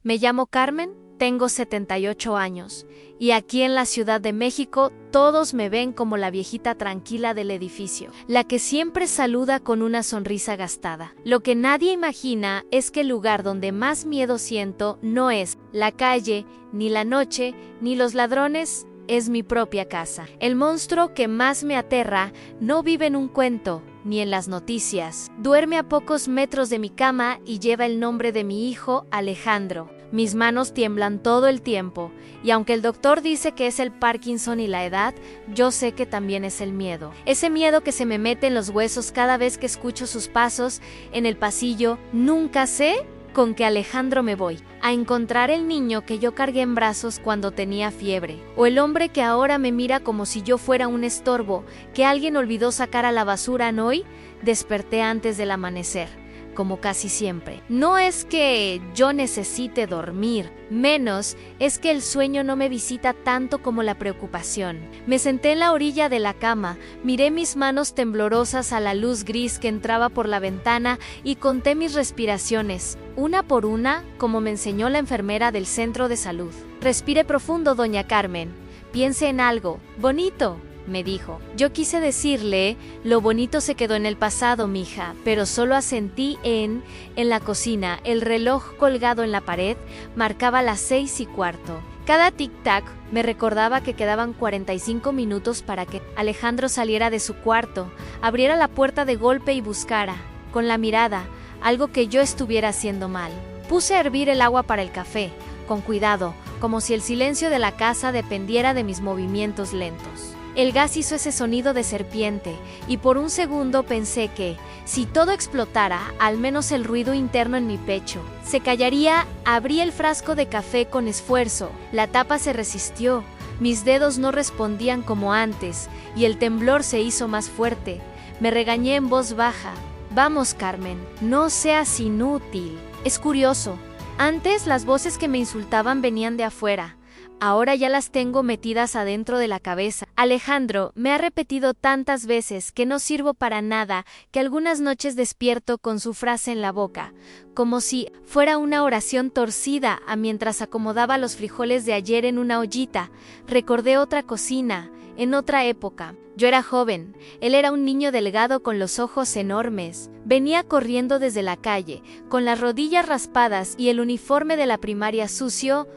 Me llamo Carmen, tengo 78 años, y aquí en la Ciudad de México todos me ven como la viejita tranquila del edificio, la que siempre saluda con una sonrisa gastada. Lo que nadie imagina es que el lugar donde más miedo siento no es la calle, ni la noche, ni los ladrones, es mi propia casa. El monstruo que más me aterra no vive en un cuento, ni en las noticias. Duerme a pocos metros de mi cama y lleva el nombre de mi hijo, Alejandro. Mis manos tiemblan todo el tiempo, y aunque el doctor dice que es el Parkinson y la edad, yo sé que también es el miedo. Ese miedo que se me mete en los huesos cada vez que escucho sus pasos en el pasillo. Nunca sé con qué Alejandro me voy. A encontrar el niño que yo cargué en brazos cuando tenía fiebre, o el hombre que ahora me mira como si yo fuera un estorbo que alguien olvidó sacar a la basura. Hoy desperté antes del amanecer, como casi siempre. No es que yo necesite dormir, menos es que el sueño no me visita tanto como la preocupación. Me senté en la orilla de la cama, miré mis manos temblorosas a la luz gris que entraba por la ventana y conté mis respiraciones, una por una, como me enseñó la enfermera del centro de salud. Respire profundo, doña Carmen. Piense en algo bonito, me dijo. Yo quise decirle, lo bonito se quedó en el pasado, mija, pero solo asentí. En la cocina, el reloj colgado en la pared marcaba las 6:15. Cada tic-tac me recordaba que quedaban 45 minutos para que Alejandro saliera de su cuarto, abriera la puerta de golpe y buscara, con la mirada, algo que yo estuviera haciendo mal. Puse a hervir el agua para el café, con cuidado, como si el silencio de la casa dependiera de mis movimientos lentos. El gas hizo ese sonido de serpiente, y por un segundo pensé que, si todo explotara, al menos el ruido interno en mi pecho se callaría. Abrí el frasco de café con esfuerzo, la tapa se resistió, mis dedos no respondían como antes, y el temblor se hizo más fuerte. Me regañé en voz baja. Vamos, Carmen, no seas inútil. Es curioso, antes las voces que me insultaban venían de afuera. Ahora ya las tengo metidas adentro de la cabeza. Alejandro me ha repetido tantas veces que no sirvo para nada, que algunas noches despierto con su frase en la boca, como si fuera una oración torcida mientras acomodaba los frijoles de ayer en una ollita. Recordé otra cocina, en otra época. Yo era joven, él era un niño delgado con los ojos enormes. Venía corriendo desde la calle, con las rodillas raspadas y el uniforme de la primaria sucio.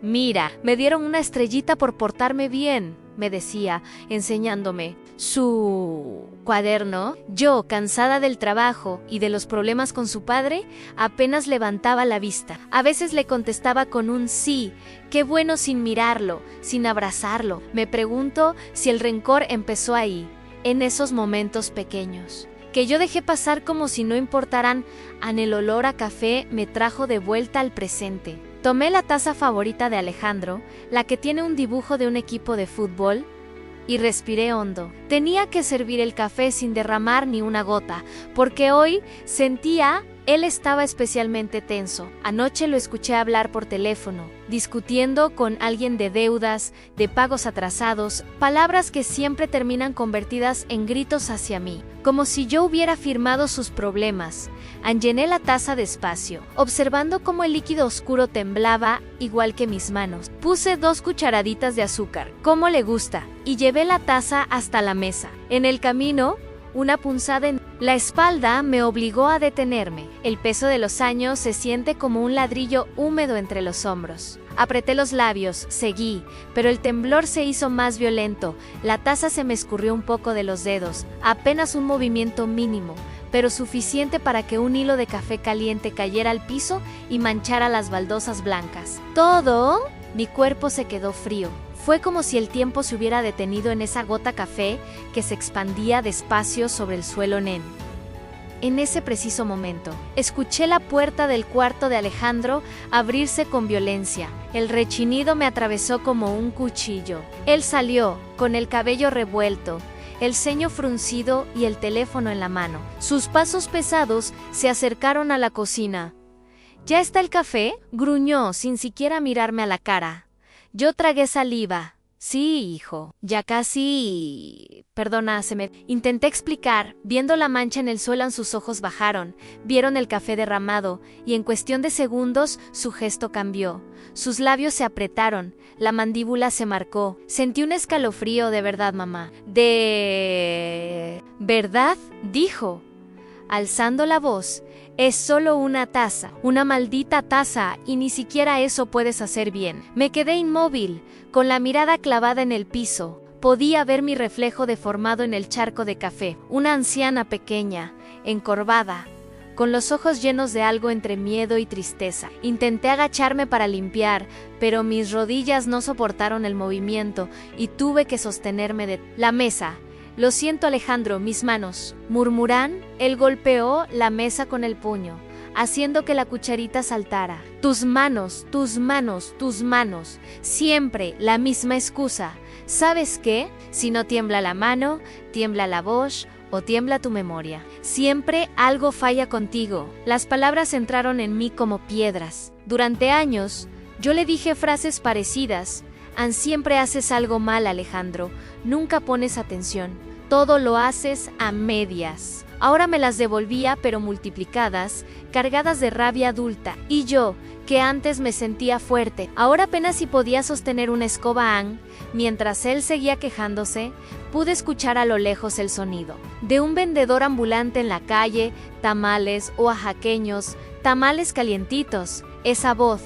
Mira, me dieron una estrellita por portarme bien, me decía, enseñándome su cuaderno. Yo, cansada del trabajo y de los problemas con su padre, apenas levantaba la vista. A veces le contestaba con un sí, qué bueno, sin mirarlo, sin abrazarlo. Me pregunto si el rencor empezó ahí, en esos momentos pequeños, que yo dejé pasar como si no importaran. El olor a café me trajo de vuelta al presente. Tomé la taza favorita de Alejandro, la que tiene un dibujo de un equipo de fútbol, y respiré hondo. Tenía que servir el café sin derramar ni una gota, porque hoy sentía, él estaba especialmente tenso. Anoche lo escuché hablar por teléfono, discutiendo con alguien de deudas, de pagos atrasados, palabras que siempre terminan convertidas en gritos hacia mí, como si yo hubiera firmado sus problemas. Llené la taza despacio, observando cómo el líquido oscuro temblaba, igual que mis manos. Puse 2 cucharaditas de azúcar, como le gusta, y llevé la taza hasta la mesa. En el camino, una punzada en la espalda me obligó a detenerme. El peso de los años se siente como un ladrillo húmedo entre los hombros. Apreté los labios, seguí, pero el temblor se hizo más violento. La taza se me escurrió un poco de los dedos, apenas un movimiento mínimo, pero suficiente para que un hilo de café caliente cayera al piso y manchara las baldosas blancas. Mi cuerpo se quedó frío. Fue como si el tiempo se hubiera detenido en esa gota café que se expandía despacio sobre el suelo. En ese preciso momento, escuché la puerta del cuarto de Alejandro abrirse con violencia. El rechinido me atravesó como un cuchillo. Él salió, con el cabello revuelto, el ceño fruncido y el teléfono en la mano. Sus pasos pesados se acercaron a la cocina. ¿Ya está el café?, gruñó sin siquiera mirarme a la cara. Yo tragué saliva. Sí, hijo, ya casi... Perdona, Intenté explicar. Viendo la mancha en el suelo, sus ojos bajaron, vieron el café derramado, y en cuestión de segundos su gesto cambió. Sus labios se apretaron, la mandíbula se marcó. Sentí un escalofrío. ¿De verdad, mamá? ¿De verdad?, dijo, alzando la voz. Es solo una taza, una maldita taza, y ni siquiera eso puedes hacer bien. Me quedé inmóvil, con la mirada clavada en el piso. Podía ver mi reflejo deformado en el charco de café. Una anciana pequeña, encorvada, con los ojos llenos de algo entre miedo y tristeza. Intenté agacharme para limpiar, pero mis rodillas no soportaron el movimiento y tuve que sostenerme de la mesa. Lo siento, Alejandro, mis manos, murmuran. Él golpeó la mesa con el puño, haciendo que la cucharita saltara. Tus manos, tus manos, tus manos. Siempre la misma excusa. ¿Sabes qué? Si no tiembla la mano, tiembla la voz o tiembla tu memoria. Siempre algo falla contigo. Las palabras entraron en mí como piedras. Durante años, yo le dije frases parecidas. Siempre haces algo mal, Alejandro. Nunca pones atención. Todo lo haces a medias. Ahora me las devolvía, pero multiplicadas, cargadas de rabia adulta. Y yo, que antes me sentía fuerte, ahora apenas si podía sostener una escoba. Mientras él seguía quejándose, pude escuchar a lo lejos el sonido de un vendedor ambulante en la calle, tamales oaxaqueños, tamales calientitos. Esa voz,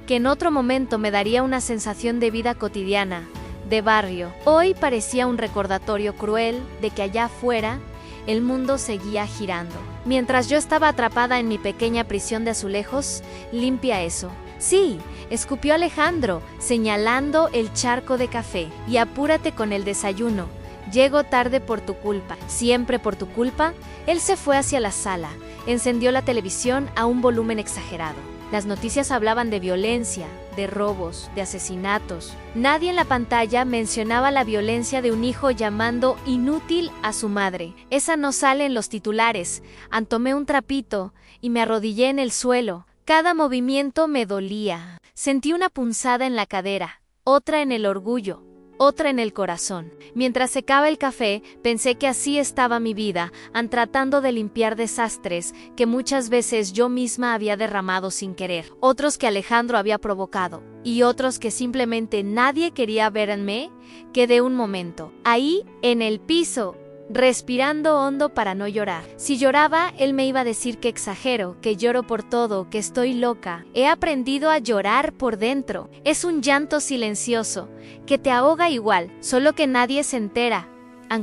que en otro momento me daría una sensación de vida cotidiana, de barrio, hoy parecía un recordatorio cruel de que allá afuera el mundo seguía girando. Mientras yo estaba atrapada en mi pequeña prisión de azulejos, limpia eso. Sí, escupió Alejandro, señalando el charco de café. Y apúrate con el desayuno. Llego tarde por tu culpa. Siempre por tu culpa. Él se fue hacia la sala, encendió la televisión a un volumen exagerado. Las noticias hablaban de violencia, de robos, de asesinatos. Nadie en la pantalla mencionaba la violencia de un hijo llamando inútil a su madre. Esa no sale en los titulares. Tomé un trapito y me arrodillé en el suelo. Cada movimiento me dolía. Sentí una punzada en la cadera, otra en el orgullo, otra en el corazón. Mientras secaba el café, pensé que así estaba mi vida, tratando de limpiar desastres que muchas veces yo misma había derramado sin querer, otros que Alejandro había provocado, y otros que simplemente nadie quería verme. Quedé un momento, ahí, en el piso, respirando hondo para no llorar. Si lloraba, él me iba a decir que exagero, que lloro por todo, que estoy loca. He aprendido a llorar por dentro. Es un llanto silencioso, que te ahoga igual, solo que nadie se entera.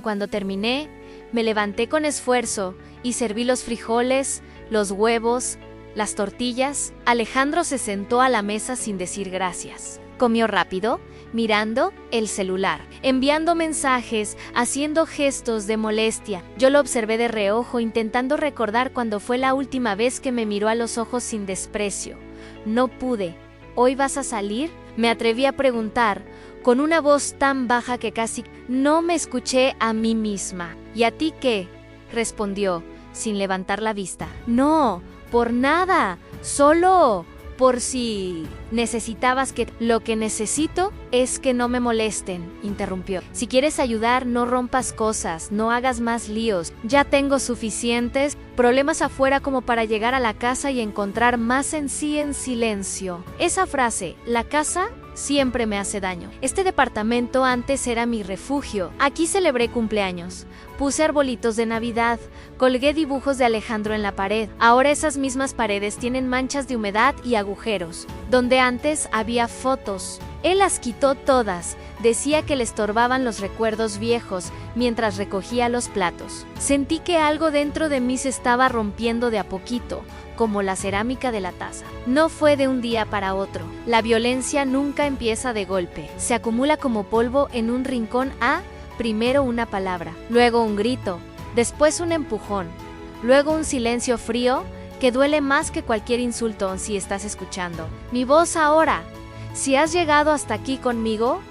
Cuando terminé, me levanté con esfuerzo y serví los frijoles, los huevos, las tortillas. Alejandro se sentó a la mesa sin decir gracias. Comió rápido, mirando el celular, enviando mensajes, haciendo gestos de molestia. Yo lo observé de reojo, intentando recordar cuándo fue la última vez que me miró a los ojos sin desprecio. No pude. ¿Hoy vas a salir?, me atreví a preguntar, con una voz tan baja que casi no me escuché a mí misma. ¿Y a ti qué?, respondió, sin levantar la vista. No, por nada, solo... por si necesitabas que... Lo que necesito es que no me molesten, interrumpió. Si quieres ayudar, no rompas cosas, no hagas más líos. Ya tengo suficientes problemas afuera como para llegar a la casa y encontrar más en sí en silencio. Esa frase, la casa, siempre me hace daño. Este departamento antes era mi refugio. Aquí celebré cumpleaños. Puse arbolitos de Navidad, colgué dibujos de Alejandro en la pared. Ahora esas mismas paredes tienen manchas de humedad y agujeros. Donde antes había fotos, él las quitó todas. Decía que le estorbaban los recuerdos viejos mientras recogía los platos. Sentí que algo dentro de mí se estaba rompiendo de a poquito, como la cerámica de la taza. No fue de un día para otro. La violencia nunca empieza de golpe. Se acumula como polvo en un rincón. Primero una palabra, luego un grito, después un empujón, luego un silencio frío que duele más que cualquier insulto. Si estás escuchando mi voz ahora, si has llegado hasta aquí conmigo,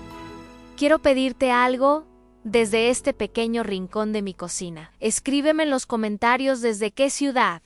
quiero pedirte algo desde este pequeño rincón de mi cocina. Escríbeme en los comentarios desde qué ciudad,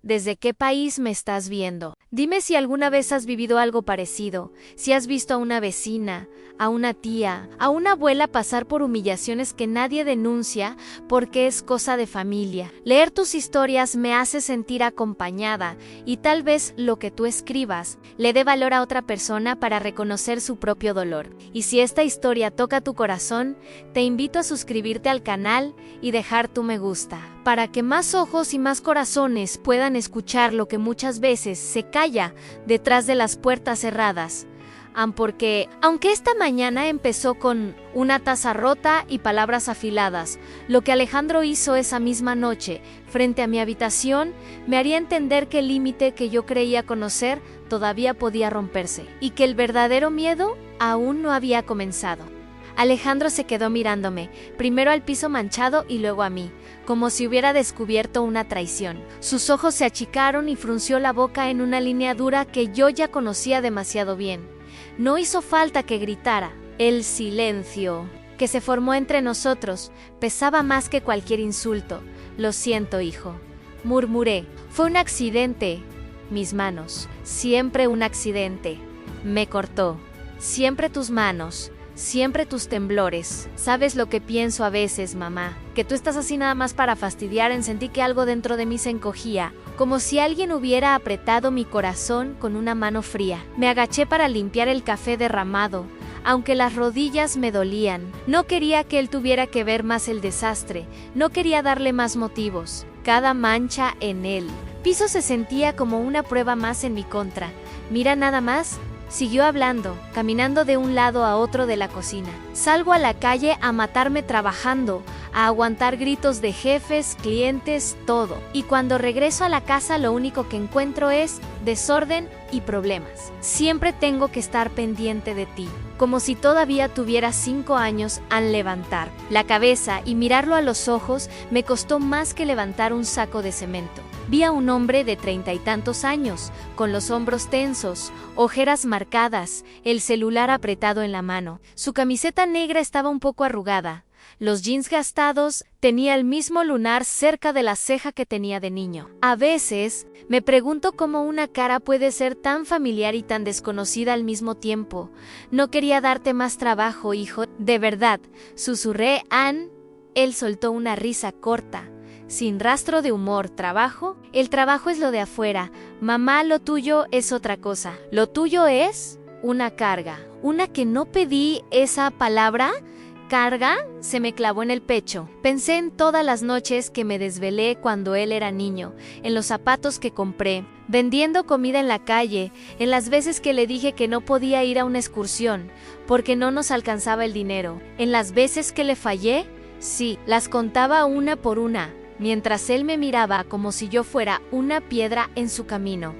¿Desde qué país me estás viendo? Dime si alguna vez has vivido algo parecido, si has visto a una vecina, a una tía, a una abuela pasar por humillaciones que nadie denuncia porque es cosa de familia. Leer tus historias me hace sentir acompañada y tal vez lo que tú escribas le dé valor a otra persona para reconocer su propio dolor. Y si esta historia toca tu corazón, te invito a suscribirte al canal y dejar tu me gusta, para que más ojos y más corazones puedan escuchar lo que muchas veces se calla detrás de las puertas cerradas. Porque, aunque esta mañana empezó con una taza rota y palabras afiladas, lo que Alejandro hizo esa misma noche, frente a mi habitación, me haría entender que el límite que yo creía conocer todavía podía romperse, y que el verdadero miedo aún no había comenzado. Alejandro se quedó mirándome, primero al piso manchado y luego a mí, como si hubiera descubierto una traición. Sus ojos se achicaron y frunció la boca en una línea dura que yo ya conocía demasiado bien. No hizo falta que gritara. El silencio que se formó entre nosotros pesaba más que cualquier insulto. Lo siento, hijo, murmuré. Fue un accidente. Mis manos. Siempre un accidente. Me cortó. Siempre tus manos. Siempre tus temblores. ¿Sabes lo que pienso a veces, mamá? Que tú estás así nada más para fastidiar. Sentí que algo dentro de mí se encogía, como si alguien hubiera apretado mi corazón con una mano fría. Me agaché para limpiar el café derramado, aunque las rodillas me dolían. No quería que él tuviera que ver más el desastre. No quería darle más motivos. Cada mancha en él. Piso se sentía como una prueba más en mi contra. Mira nada más. Siguió hablando, caminando de un lado a otro de la cocina. Salgo a la calle a matarme trabajando, a aguantar gritos de jefes, clientes, todo. Y cuando regreso a la casa lo único que encuentro es desorden y problemas. Siempre tengo que estar pendiente de ti, como si todavía tuviera 5 años al levantar la cabeza y mirarlo a los ojos me costó más que levantar un saco de cemento. Vi a un hombre de 30 y tantos años, con los hombros tensos, ojeras marcadas, el celular apretado en la mano. Su camiseta negra estaba un poco arrugada. Los jeans gastados, tenía el mismo lunar cerca de la ceja que tenía de niño. A veces, me pregunto cómo una cara puede ser tan familiar y tan desconocida al mismo tiempo. No quería darte más trabajo, hijo, de verdad, susurré. Ann. Él soltó una risa corta, sin rastro de humor. ¿Trabajo? El trabajo es lo de afuera. Mamá, lo tuyo es otra cosa. Lo tuyo es una carga. Una que no pedí. Esa palabra, carga, se me clavó en el pecho. Pensé en todas las noches que me desvelé cuando él era niño, en los zapatos que compré, vendiendo comida en la calle, en las veces que le dije que no podía ir a una excursión, porque no nos alcanzaba el dinero, en las veces que le fallé. Sí, las contaba una por una, mientras él me miraba como si yo fuera una piedra en su camino.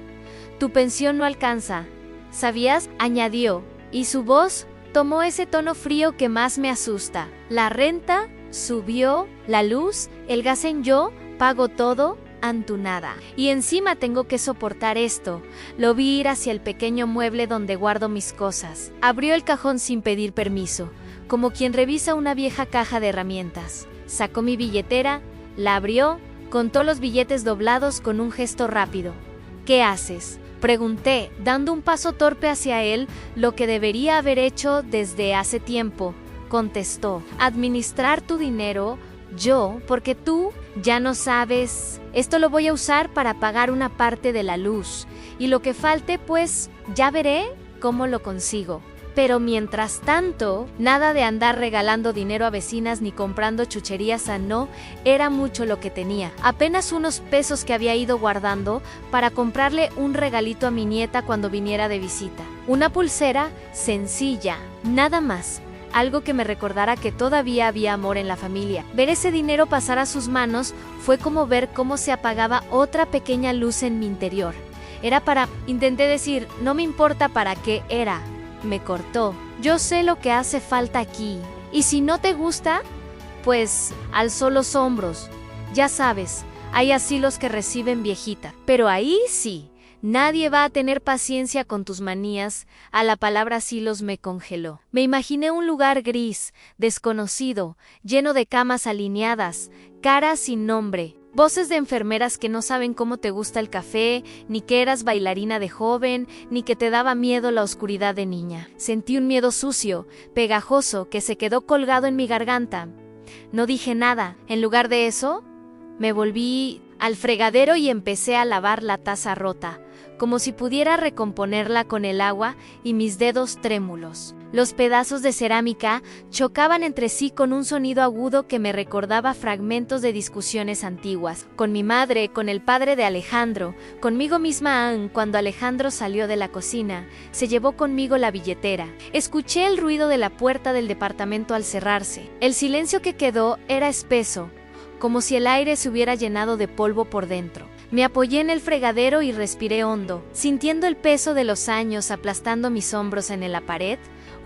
Tu pensión no alcanza, ¿sabías?, añadió, y su voz tomó ese tono frío que más me asusta. La renta subió, la luz, el gas en yo, pago todo, Antunada. Y encima tengo que soportar esto. Lo vi ir hacia el pequeño mueble donde guardo mis cosas. Abrió el cajón sin pedir permiso, como quien revisa una vieja caja de herramientas. Sacó mi billetera, la abrió, contó los billetes doblados con un gesto rápido. ¿Qué haces?, pregunté, dando un paso torpe hacia él, lo que debería haber hecho desde hace tiempo. Contestó, administrar tu dinero. Yo, porque tú ya no sabes. Esto lo voy a usar para pagar una parte de la luz, y lo que falte, pues, ya veré cómo lo consigo. Pero mientras tanto, nada de andar regalando dinero a vecinas ni comprando chucherías. No, era mucho lo que tenía. Apenas unos pesos que había ido guardando para comprarle un regalito a mi nieta cuando viniera de visita. Una pulsera sencilla, nada más. Algo que me recordara que todavía había amor en la familia. Ver ese dinero pasar a sus manos fue como ver cómo se apagaba otra pequeña luz en mi interior. Era para, intenté decir, no me importa para qué era. Me cortó. Yo sé lo que hace falta aquí. Y si no te gusta, pues alzó los hombros. Ya sabes, hay asilos que reciben viejita. Pero ahí sí, nadie va a tener paciencia con tus manías. A la palabra asilos me congeló. Me imaginé un lugar gris, desconocido, lleno de camas alineadas, caras sin nombre, Voces de enfermeras que no saben cómo te gusta el café, ni que eras bailarina de joven, ni que te daba miedo la oscuridad de niña. Sentí un miedo sucio, pegajoso, que se quedó colgado en mi garganta. No dije nada. En lugar de eso, me volví al fregadero y empecé a lavar la taza rota, como si pudiera recomponerla con el agua y mis dedos trémulos. Los pedazos de cerámica chocaban entre sí con un sonido agudo que me recordaba fragmentos de discusiones antiguas, con mi madre, con el padre de Alejandro, conmigo misma aún cuando Alejandro salió de la cocina, se llevó conmigo la billetera. Escuché el ruido de la puerta del departamento al cerrarse. El silencio que quedó era espeso, como si el aire se hubiera llenado de polvo por dentro. Me apoyé en el fregadero y respiré hondo, sintiendo el peso de los años aplastando mis hombros en la pared.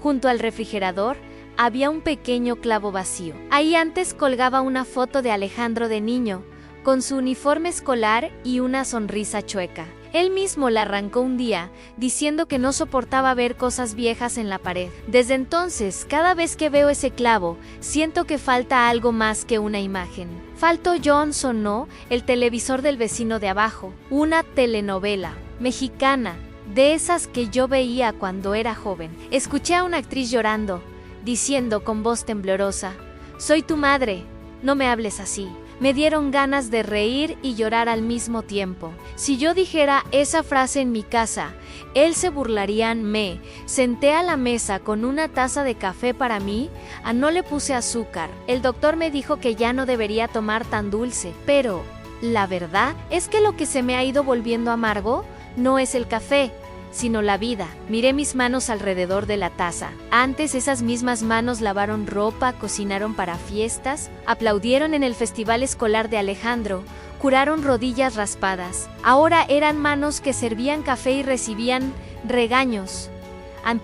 Junto al refrigerador había un pequeño clavo vacío. Ahí antes colgaba una foto de Alejandro de niño, con su uniforme escolar y una sonrisa chueca. Él mismo la arrancó un día, diciendo que no soportaba ver cosas viejas en la pared. Desde entonces, cada vez que veo ese clavo, siento que falta algo más que una imagen. Faltó John sonó, el televisor del vecino de abajo, una telenovela mexicana, de esas que yo veía cuando era joven. Escuché a una actriz llorando, diciendo con voz temblorosa: «Soy tu madre, no me hables así». Me dieron ganas de reír y llorar al mismo tiempo. Si yo dijera esa frase en mi casa, él se burlarían. Me senté a la mesa con una taza de café para mí. No le puse azúcar. El doctor me dijo que ya no debería tomar tan dulce. Pero la verdad es que lo que se me ha ido volviendo amargo no es el café, sino la vida. Miré mis manos alrededor de la taza. Antes esas mismas manos lavaron ropa, cocinaron para fiestas, aplaudieron en el festival escolar de Alejandro, curaron rodillas raspadas. Ahora eran manos que servían café y recibían regaños.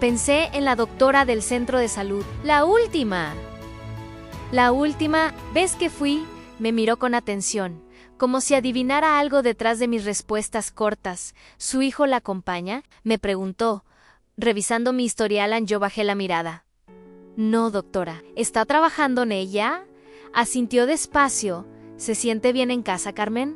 Pensé en la doctora del centro de salud. La última vez que fui, me miró con atención, como si adivinara algo detrás de mis respuestas cortas. ¿Su hijo la acompaña?, me preguntó. Revisando mi historial, yo bajé la mirada. No, doctora. ¿Está trabajando en ella?, asintió despacio. ¿Se siente bien en casa, Carmen?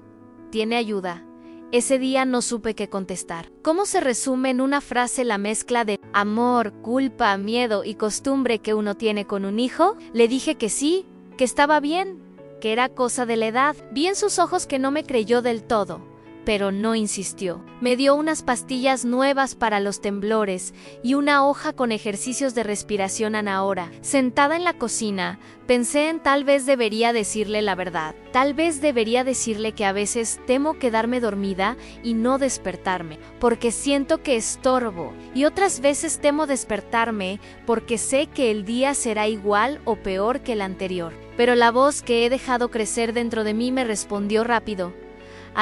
¿Tiene ayuda? Ese día no supe qué contestar. ¿Cómo se resume en una frase la mezcla de amor, culpa, miedo y costumbre que uno tiene con un hijo? Le dije que sí, que estaba bien, que era cosa de la edad. Vi en sus ojos que no me creyó del todo, pero no insistió. Me dio unas pastillas nuevas para los temblores y una hoja con ejercicios de respiración ahora. Sentada en la cocina, pensé en tal vez debería decirle la verdad. Tal vez debería decirle que a veces temo quedarme dormida y no despertarme, porque siento que estorbo, y otras veces temo despertarme porque sé que el día será igual o peor que el anterior. Pero la voz que he dejado crecer dentro de mí me respondió rápido: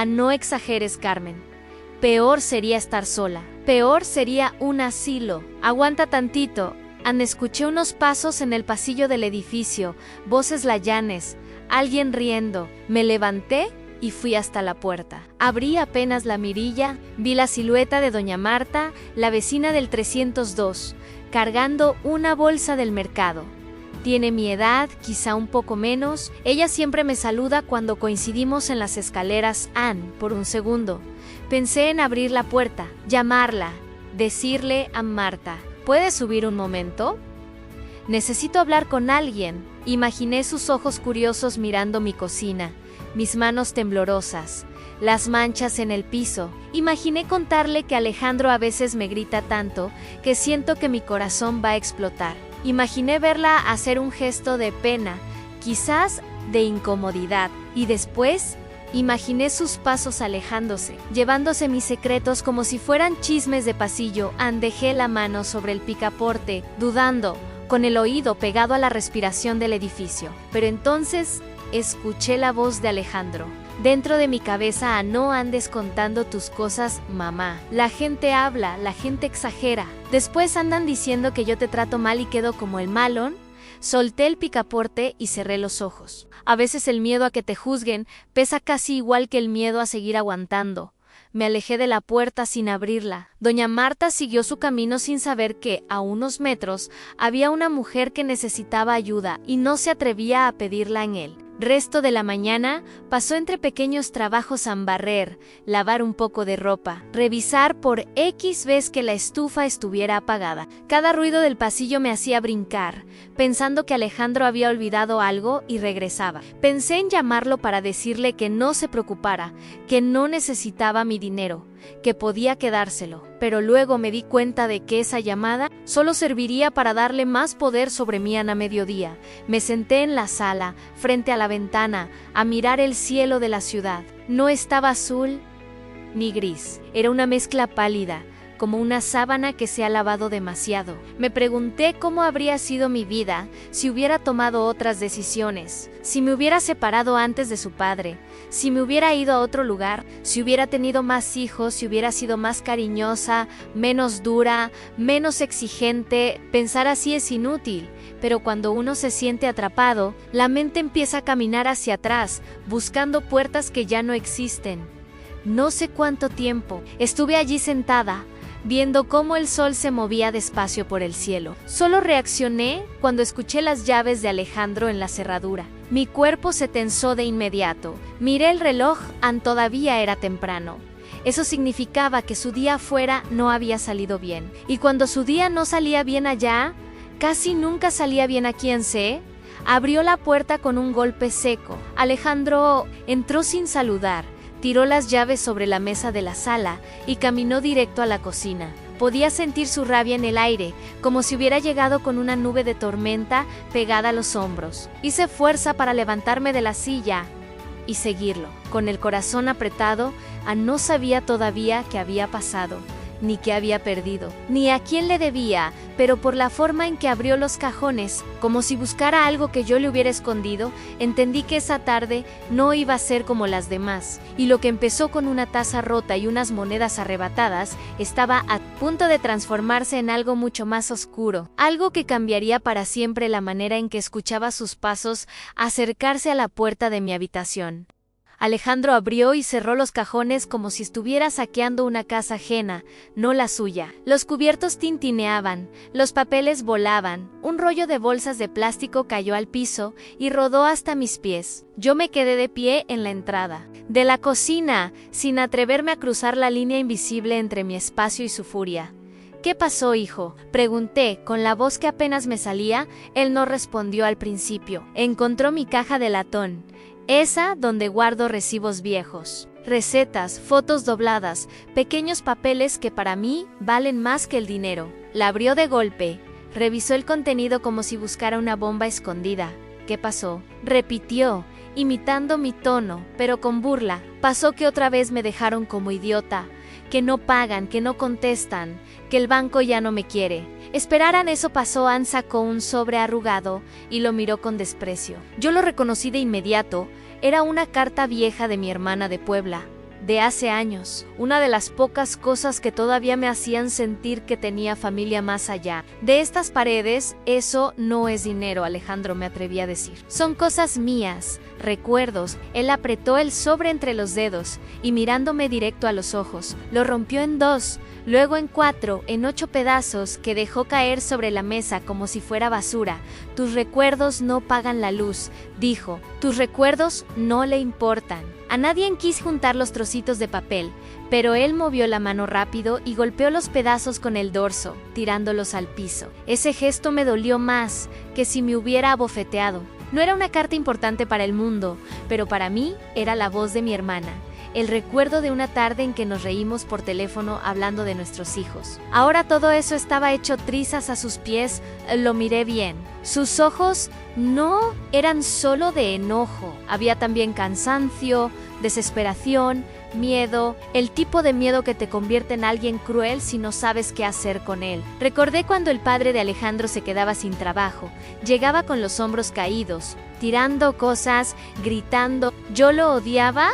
no exageres, Carmen. Peor sería estar sola. Peor sería un asilo. Aguanta tantito. Escuché unos pasos en el pasillo del edificio, voces layanes, alguien riendo. Me levanté y fui hasta la puerta. Abrí apenas la mirilla, vi la silueta de doña Marta, la vecina del 302, cargando una bolsa del mercado. Tiene mi edad, quizá un poco menos. Ella siempre me saluda cuando coincidimos en las escaleras. Por un segundo, pensé en abrir la puerta, llamarla, decirle a Marta: ¿puedes subir un momento? Necesito hablar con alguien. Imaginé sus ojos curiosos mirando mi cocina, mis manos temblorosas, las manchas en el piso. Imaginé contarle que Alejandro a veces me grita tanto que siento que mi corazón va a explotar. Imaginé verla hacer un gesto de pena, quizás de incomodidad, y después imaginé sus pasos alejándose, llevándose mis secretos como si fueran chismes de pasillo. Dejé la mano sobre el picaporte, dudando, con el oído pegado a la respiración del edificio. Pero entonces escuché la voz de Alejandro. Dentro de mi cabeza: no andes contando tus cosas, mamá. La gente habla, la gente exagera. Después andan diciendo que yo te trato mal y quedo como el malón. Solté el picaporte y cerré los ojos. A veces el miedo a que te juzguen pesa casi igual que el miedo a seguir aguantando. Me alejé de la puerta sin abrirla. Doña Marta siguió su camino sin saber que, a unos metros, había una mujer que necesitaba ayuda y no se atrevía a pedirla en él. Resto de la mañana pasó entre pequeños trabajos en barrer, lavar un poco de ropa, revisar por X vez que la estufa estuviera apagada. Cada ruido del pasillo me hacía brincar, pensando que Alejandro había olvidado algo y regresaba. Pensé en llamarlo para decirle que no se preocupara, que no necesitaba mi dinero, que podía quedárselo, pero luego me di cuenta de que esa llamada solo serviría para darle más poder sobre mí a mediodía. Me senté en la sala, frente a la ventana, a mirar el cielo de la ciudad. No estaba azul ni gris, era una mezcla pálida, como una sábana que se ha lavado demasiado. Me pregunté cómo habría sido mi vida si hubiera tomado otras decisiones, si me hubiera separado antes de su padre, si me hubiera ido a otro lugar, si hubiera tenido más hijos, si hubiera sido más cariñosa, menos dura, menos exigente. Pensar así es inútil, pero cuando uno se siente atrapado, la mente empieza a caminar hacia atrás, buscando puertas que ya no existen. No sé cuánto tiempo estuve allí sentada, viendo cómo el sol se movía despacio por el cielo. Solo reaccioné cuando escuché las llaves de Alejandro en la cerradura. Mi cuerpo se tensó de inmediato. Miré el reloj, todavía era temprano. Eso significaba que su día afuera no había salido bien. Y cuando su día no salía bien allá, casi nunca salía bien aquí en C. Abrió la puerta con un golpe seco. Alejandro entró sin saludar. Tiró las llaves sobre la mesa de la sala y caminó directo a la cocina. Podía sentir su rabia en el aire, como si hubiera llegado con una nube de tormenta pegada a los hombros. Hice fuerza para levantarme de la silla y seguirlo. Con el corazón apretado, no sabía todavía qué había pasado, ni qué había perdido, ni a quién le debía, pero por la forma en que abrió los cajones, como si buscara algo que yo le hubiera escondido, entendí que esa tarde no iba a ser como las demás, y lo que empezó con una taza rota y unas monedas arrebatadas, estaba a punto de transformarse en algo mucho más oscuro, algo que cambiaría para siempre la manera en que escuchaba sus pasos acercarse a la puerta de mi habitación. Alejandro abrió y cerró los cajones como si estuviera saqueando una casa ajena, no la suya. Los cubiertos tintineaban, los papeles volaban, un rollo de bolsas de plástico cayó al piso y rodó hasta mis pies. Yo me quedé de pie en la entrada de la cocina, sin atreverme a cruzar la línea invisible entre mi espacio y su furia. ¿Qué pasó, hijo?, pregunté, con la voz que apenas me salía. Él no respondió al principio. Encontró mi caja de latón. Esa donde guardo recibos viejos, recetas, fotos dobladas, pequeños papeles que para mí valen más que el dinero. La abrió de golpe, revisó el contenido como si buscara una bomba escondida. ¿Qué pasó?, repitió, imitando mi tono, pero con burla. Pasó que otra vez me dejaron como idiota, que no pagan, que no contestan, que el banco ya no me quiere. Esperaran eso pasó. Ann sacó un sobre arrugado y lo miró con desprecio. Yo lo reconocí de inmediato. Era una carta vieja de mi hermana de Puebla, de hace años, una de las pocas cosas que todavía me hacían sentir que tenía familia más allá de estas paredes. Eso no es dinero, Alejandro, me atreví a decir. Son cosas mías, recuerdos. Él apretó el sobre entre los dedos y mirándome directo a los ojos, lo rompió en 2, luego en 4, en 8 pedazos que dejó caer sobre la mesa como si fuera basura. Tus recuerdos no pagan la luz, dijo. Tus recuerdos no le importan. A nadie quise juntar los trocitos de papel, pero él movió la mano rápido y golpeó los pedazos con el dorso, tirándolos al piso. Ese gesto me dolió más que si me hubiera abofeteado. No era una carta importante para el mundo, pero para mí era la voz de mi hermana. El recuerdo de una tarde en que nos reímos por teléfono hablando de nuestros hijos. Ahora todo eso estaba hecho trizas a sus pies. Lo miré bien. Sus ojos no eran solo de enojo. Había también cansancio, desesperación, miedo, el tipo de miedo que te convierte en alguien cruel si no sabes qué hacer con él. Recordé cuando el padre de Alejandro se quedaba sin trabajo. Llegaba con los hombros caídos, tirando cosas, gritando. Yo lo odiaba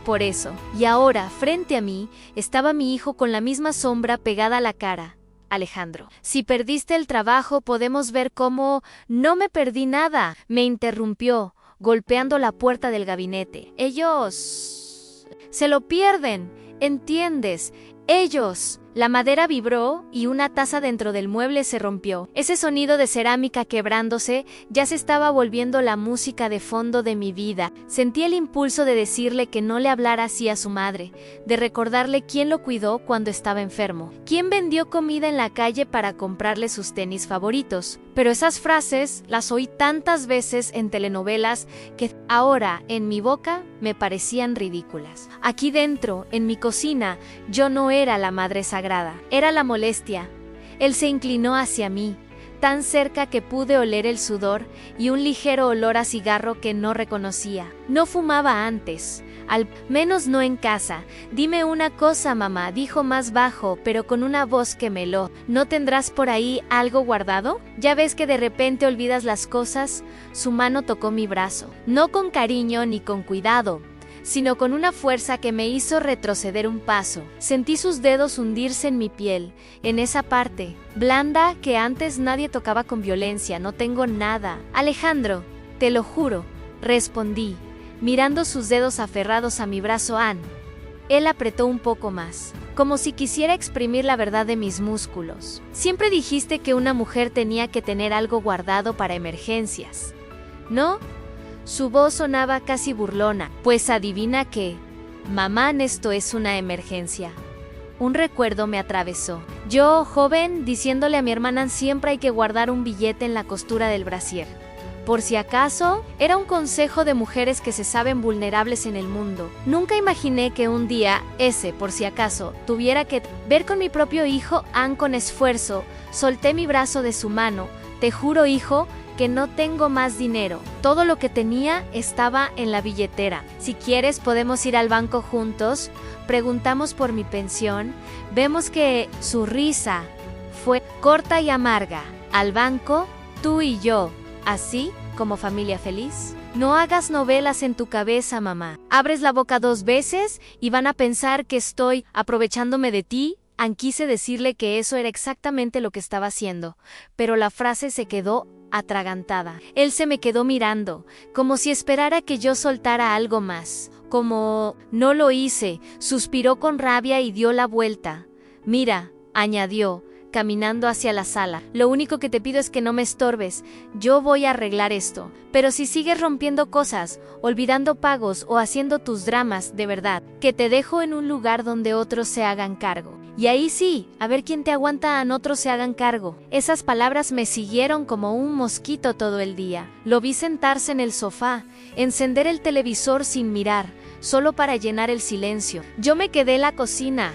por eso. Y ahora, frente a mí, estaba mi hijo con la misma sombra pegada a la cara. Alejandro, si perdiste el trabajo, podemos ver cómo... No me perdí nada, me interrumpió, golpeando la puerta del gabinete. Ellos... se lo pierden, ¿entiendes? Ellos La madera vibró y una taza dentro del mueble se rompió. Ese sonido de cerámica quebrándose ya se estaba volviendo la música de fondo de mi vida. Sentí el impulso de decirle que no le hablara así a su madre, de recordarle quién lo cuidó cuando estaba enfermo, quién vendió comida en la calle para comprarle sus tenis favoritos. Pero esas frases las oí tantas veces en telenovelas que ahora, en mi boca, me parecían ridículas. Aquí dentro, en mi cocina, yo no era la madre sagrada, era la molestia. Él se inclinó hacia mí, tan cerca que pude oler el sudor y un ligero olor a cigarro que no reconocía. No fumaba antes, al menos no en casa. Dime una cosa, mamá, dijo más bajo, pero con una voz que meló. ¿No tendrás por ahí algo guardado? ¿Ya ves que de repente olvidas las cosas? Su mano tocó mi brazo, no con cariño ni con cuidado, sino con una fuerza que me hizo retroceder un paso. Sentí sus dedos hundirse en mi piel, en esa parte blanda que antes nadie tocaba con violencia. No tengo nada. Alejandro, te lo juro, respondí, mirando sus dedos aferrados a mi brazo. Ann. Él apretó un poco más, como si quisiera exprimir la verdad de mis músculos. Siempre dijiste que una mujer tenía que tener algo guardado para emergencias, ¿no? Su voz sonaba casi burlona. Pues adivina qué, mamá, esto es una emergencia. Un recuerdo me atravesó. Yo, joven, diciéndole a mi hermana siempre hay que guardar un billete en la costura del brasier. Por si acaso, era un consejo de mujeres que se saben vulnerables en el mundo. Nunca imaginé que un día, ese, por si acaso, tuviera que ver con mi propio hijo. Ann, con esfuerzo, solté mi brazo de su mano. Te juro, hijo, que no tengo más dinero. Todo lo que tenía estaba en la billetera. Si quieres podemos ir al banco juntos. Preguntamos por mi pensión. Vemos que su risa fue corta y amarga. Al banco, tú y yo, así como familia feliz. No hagas novelas en tu cabeza, mamá. Abres la boca 2 veces y van a pensar que estoy aprovechándome de ti. Ann, quise decirle que eso era exactamente lo que estaba haciendo, pero la frase se quedó atragantada. Él se me quedó mirando, como si esperara que yo soltara algo más. Como no lo hice, suspiró con rabia y dio la vuelta. Mira, añadió, caminando hacia la sala, lo único que te pido es que no me estorbes. Yo voy a arreglar esto. Pero si sigues rompiendo cosas, olvidando pagos o haciendo tus dramas, de verdad, que te dejo en un lugar donde otros se hagan cargo. Y ahí sí, a ver quién te aguanta a otros se hagan cargo. Esas palabras me siguieron como un mosquito todo el día. Lo vi sentarse en el sofá, encender el televisor sin mirar, solo para llenar el silencio. Yo me quedé en la cocina,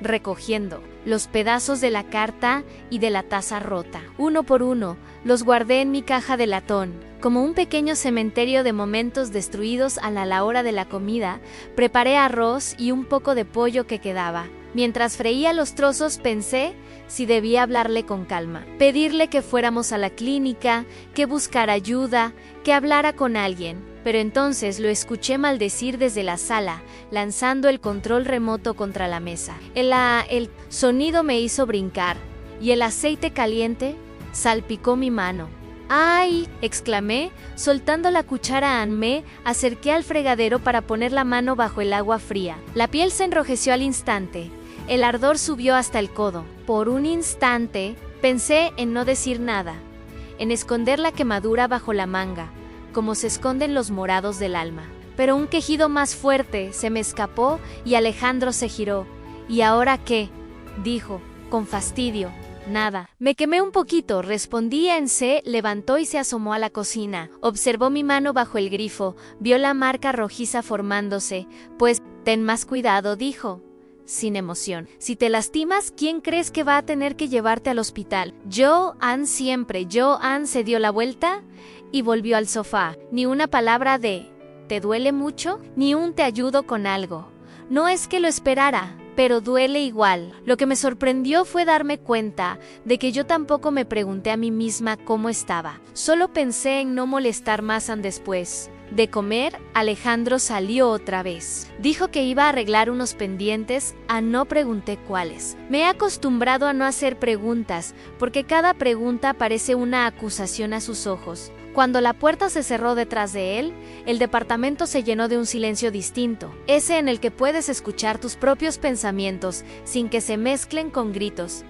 recogiendo los pedazos de la carta y de la taza rota. Uno por uno, los guardé en mi caja de latón, como un pequeño cementerio de momentos destruidos. A la hora de la comida, preparé arroz y un poco de pollo que quedaba. Mientras freía los trozos pensé si debía hablarle con calma, pedirle que fuéramos a la clínica, que buscara ayuda, que hablara con alguien. Pero entonces lo escuché maldecir desde la sala, lanzando el control remoto contra la mesa. El sonido me hizo brincar, y el aceite caliente salpicó mi mano. ¡Ay!, exclamé, soltando la cuchara. Me acerqué al fregadero para poner la mano bajo el agua fría. La piel se enrojeció al instante. El ardor subió hasta el codo. Por un instante, pensé en no decir nada, en esconder la quemadura bajo la manga, como se esconden los morados del alma. Pero un quejido más fuerte se me escapó y Alejandro se giró. ¿Y ahora qué?, dijo, con fastidio. Nada. Me quemé un poquito, respondí. Se levantó y se asomó a la cocina. Observó mi mano bajo el grifo, vio la marca rojiza formándose. Pues, ten más cuidado, dijo, sin emoción. Si te lastimas, ¿quién crees que va a tener que llevarte al hospital? Yo, Ann, siempre. Yo, Ann, se dio la vuelta y volvió al sofá. Ni una palabra de ¿te duele mucho? Ni un te ayudo con algo. No es que lo esperara, pero duele igual. Lo que me sorprendió fue darme cuenta de que yo tampoco me pregunté a mí misma cómo estaba. Solo pensé en no molestar más. Después de comer, Alejandro salió otra vez. Dijo que iba a arreglar unos pendientes. No pregunté cuáles. Me he acostumbrado a no hacer preguntas, porque cada pregunta parece una acusación a sus ojos. Cuando la puerta se cerró detrás de él, el departamento se llenó de un silencio distinto, ese en el que puedes escuchar tus propios pensamientos sin que se mezclen con gritos.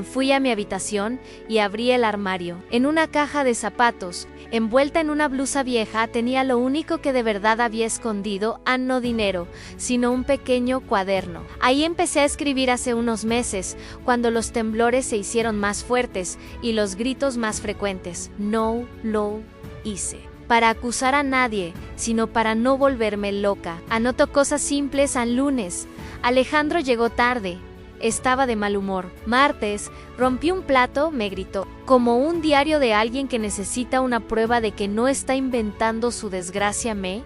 Fui a mi habitación y abrí el armario. En una caja de zapatos, envuelta en una blusa vieja, tenía lo único que de verdad había escondido, no dinero, sino un pequeño cuaderno. Ahí empecé a escribir hace unos meses, cuando los temblores se hicieron más fuertes y los gritos más frecuentes. No lo hice para acusar a nadie, sino para no volverme loca. Anoto cosas simples al lunes. Alejandro llegó tarde. Estaba de mal humor. Martes, rompí un plato, me gritó, como un diario de alguien que necesita una prueba de que no está inventando su desgracia. Me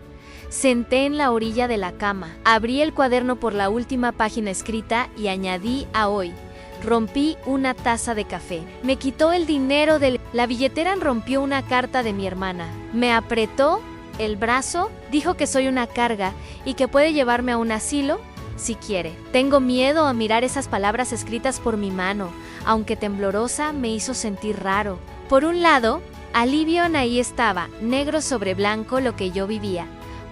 senté en la orilla de la cama, abrí el cuaderno por la última página escrita y añadí a hoy. Rompí una taza de café. Me quitó el dinero de la billetera, rompió una carta de mi hermana. Me apretó el brazo, dijo que soy una carga y que puede llevarme a un asilo si quiere. Tengo miedo a mirar esas palabras escritas por mi mano, aunque temblorosa me hizo sentir raro. Por un lado, alivio, ahí estaba, negro sobre blanco lo que yo vivía.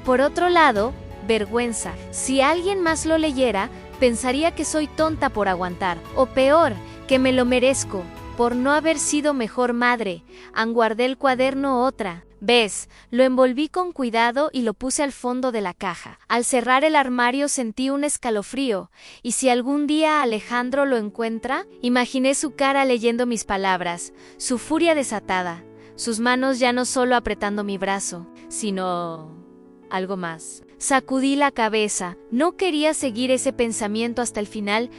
Por otro lado, vergüenza. Si alguien más lo leyera, pensaría que soy tonta por aguantar, o peor, que me lo merezco, por no haber sido mejor madre. Guardé el cuaderno otra ¿Ves? Lo envolví con cuidado y lo puse al fondo de la caja. Al cerrar el armario sentí un escalofrío, y si algún día Alejandro lo encuentra, imaginé su cara leyendo mis palabras, su furia desatada, sus manos ya no solo apretando mi brazo, sino algo más. Sacudí la cabeza, no quería seguir ese pensamiento hasta el final,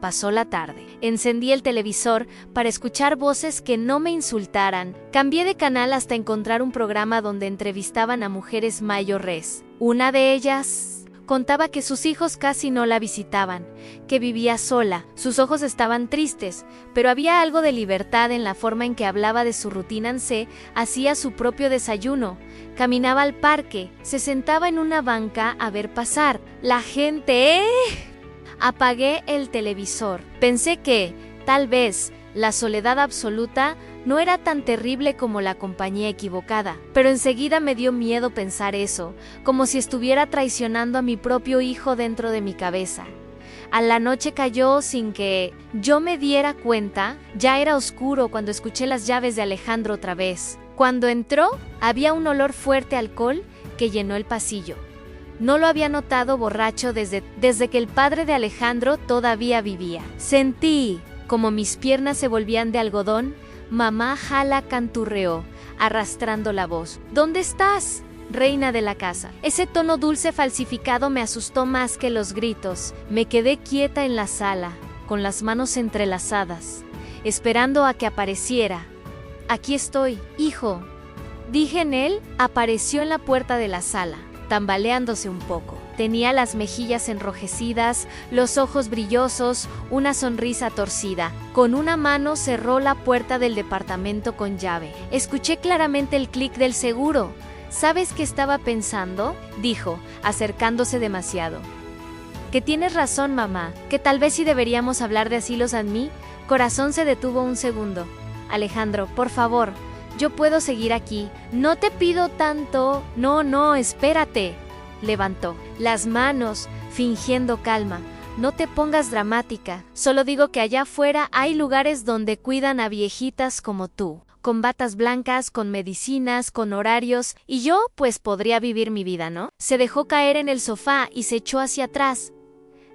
pasó la tarde. Encendí el televisor para escuchar voces que no me insultaran. Cambié de canal hasta encontrar un programa donde entrevistaban a mujeres mayores. Una de ellas contaba que sus hijos casi no la visitaban, que vivía sola. Sus ojos estaban tristes, pero había algo de libertad en la forma en que hablaba de su rutina. Hacía su propio desayuno, caminaba al parque, se sentaba en una banca a ver pasar la gente. Apagué el televisor. Pensé que, tal vez, la soledad absoluta no era tan terrible como la compañía equivocada, pero enseguida me dio miedo pensar eso, como si estuviera traicionando a mi propio hijo dentro de mi cabeza. A la noche cayó sin que yo me diera cuenta. Ya era oscuro cuando escuché las llaves de Alejandro otra vez. Cuando entró, había un olor fuerte a alcohol que llenó el pasillo. No lo había notado borracho desde que el padre de Alejandro todavía vivía. Sentí como mis piernas se volvían de algodón. Mamá Jala canturreó, arrastrando la voz. ¿Dónde estás, reina de la casa? Ese tono dulce falsificado me asustó más que los gritos. Me quedé quieta en la sala, con las manos entrelazadas, esperando a que apareciera. Aquí estoy, hijo, dije en él. Apareció en la puerta de la sala, tambaleándose un poco. Tenía las mejillas enrojecidas, los ojos brillosos, una sonrisa torcida. Con una mano cerró la puerta del departamento con llave. Escuché claramente el clic del seguro. ¿Sabes qué estaba pensando?, dijo, acercándose demasiado. Que tienes razón, mamá, que tal vez sí deberíamos hablar de asilos. En mi corazón se detuvo un segundo. Alejandro, por favor, yo puedo seguir aquí. No te pido tanto. No, espérate. Levantó las manos, fingiendo calma. No te pongas dramática. Solo digo que allá afuera hay lugares donde cuidan a viejitas como tú, con batas blancas, con medicinas, con horarios, y yo, pues podría vivir mi vida, ¿no? Se dejó caer en el sofá y se echó hacia atrás,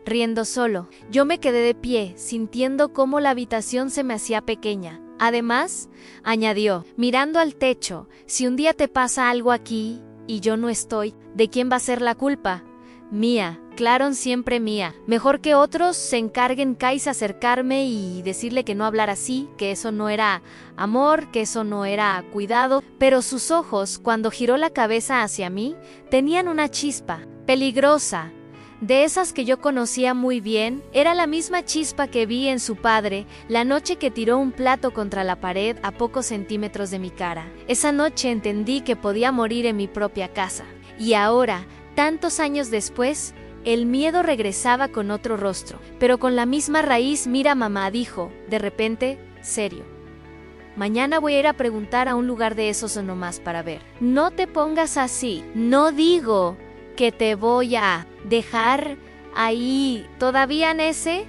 riendo solo. Yo me quedé de pie, sintiendo cómo la habitación se me hacía pequeña. Además, añadió, mirando al techo, si un día te pasa algo aquí y yo no estoy, ¿de quién va a ser la culpa? Mía, claro, siempre mía. Mejor que otros se encarguen. Quise acercarme y decirle que no hablara así, que eso no era amor, que eso no era cuidado, pero sus ojos, cuando giró la cabeza hacia mí, tenían una chispa peligrosa, de esas que yo conocía muy bien. Era la misma chispa que vi en su padre la noche que tiró un plato contra la pared a pocos centímetros de mi cara. Esa noche entendí que podía morir en mi propia casa. Y ahora, tantos años después, el miedo regresaba con otro rostro, pero con la misma raíz. Mira, mamá, dijo, de repente, serio. Mañana voy a ir a preguntar a un lugar de esos o nomás para ver. No te pongas así. No digo que te voy a dejar ahí. ¿Todavía Nese?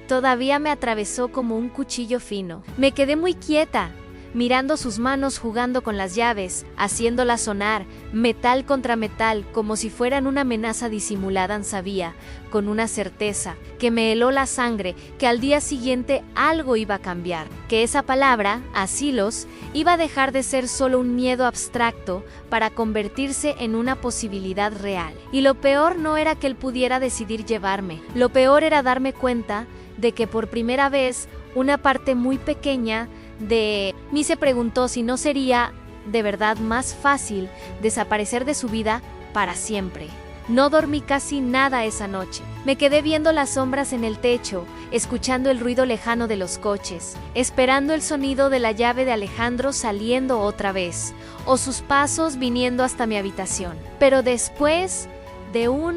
Todavía me atravesó como un cuchillo fino. Me quedé muy quieta, mirando sus manos jugando con las llaves, haciéndolas sonar, metal contra metal, como si fueran una amenaza disimulada. Sabía, con una certeza, que me heló la sangre, que al día siguiente algo iba a cambiar, que esa palabra, asilos, iba a dejar de ser solo un miedo abstracto para convertirse en una posibilidad real. Y lo peor no era que él pudiera decidir llevarme, lo peor era darme cuenta de que por primera vez una parte muy pequeña de mí se preguntó si no sería de verdad más fácil desaparecer de su vida para siempre. No dormí casi nada esa noche. Me quedé viendo las sombras en el techo, escuchando el ruido lejano de los coches, esperando el sonido de la llave de Alejandro saliendo otra vez, o sus pasos viniendo hasta mi habitación. Pero después de un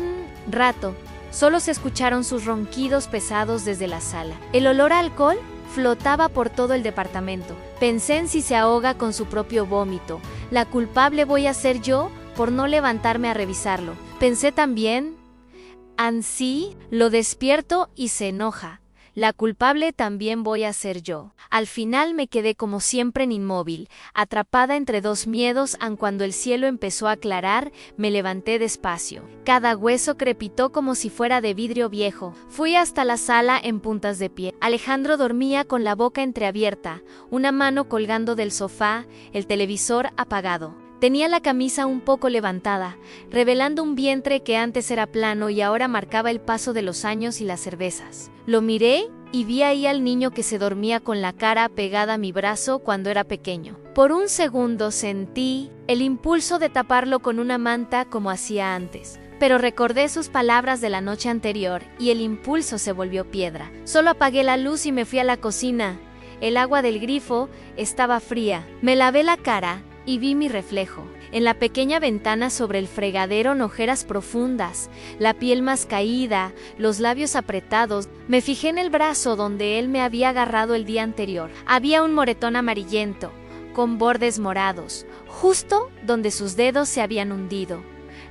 rato, solo se escucharon sus ronquidos pesados desde la sala. El olor a alcohol flotaba por todo el departamento. Pensé en si se ahoga con su propio vómito. La culpable voy a ser yo por no levantarme a revisarlo. Pensé también, Ansí lo despierto y se enoja. La culpable también voy a ser yo. Al final me quedé como siempre inmóvil, atrapada entre dos miedos. Cuando el cielo empezó a aclarar, me levanté despacio. Cada hueso crepitó como si fuera de vidrio viejo. Fui hasta la sala en puntas de pie. Alejandro dormía con la boca entreabierta, una mano colgando del sofá, el televisor apagado. Tenía la camisa un poco levantada, revelando un vientre que antes era plano y ahora marcaba el paso de los años y las cervezas. Lo miré y vi ahí al niño que se dormía con la cara pegada a mi brazo cuando era pequeño. Por un segundo sentí el impulso de taparlo con una manta como hacía antes, pero recordé sus palabras de la noche anterior y el impulso se volvió piedra. Solo apagué la luz y me fui a la cocina. El agua del grifo estaba fría. Me lavé la cara y vi mi reflejo. En la pequeña ventana sobre el fregadero, ojeras profundas, la piel más caída, los labios apretados. Me fijé en el brazo donde él me había agarrado el día anterior. Había un moretón amarillento, con bordes morados, justo donde sus dedos se habían hundido.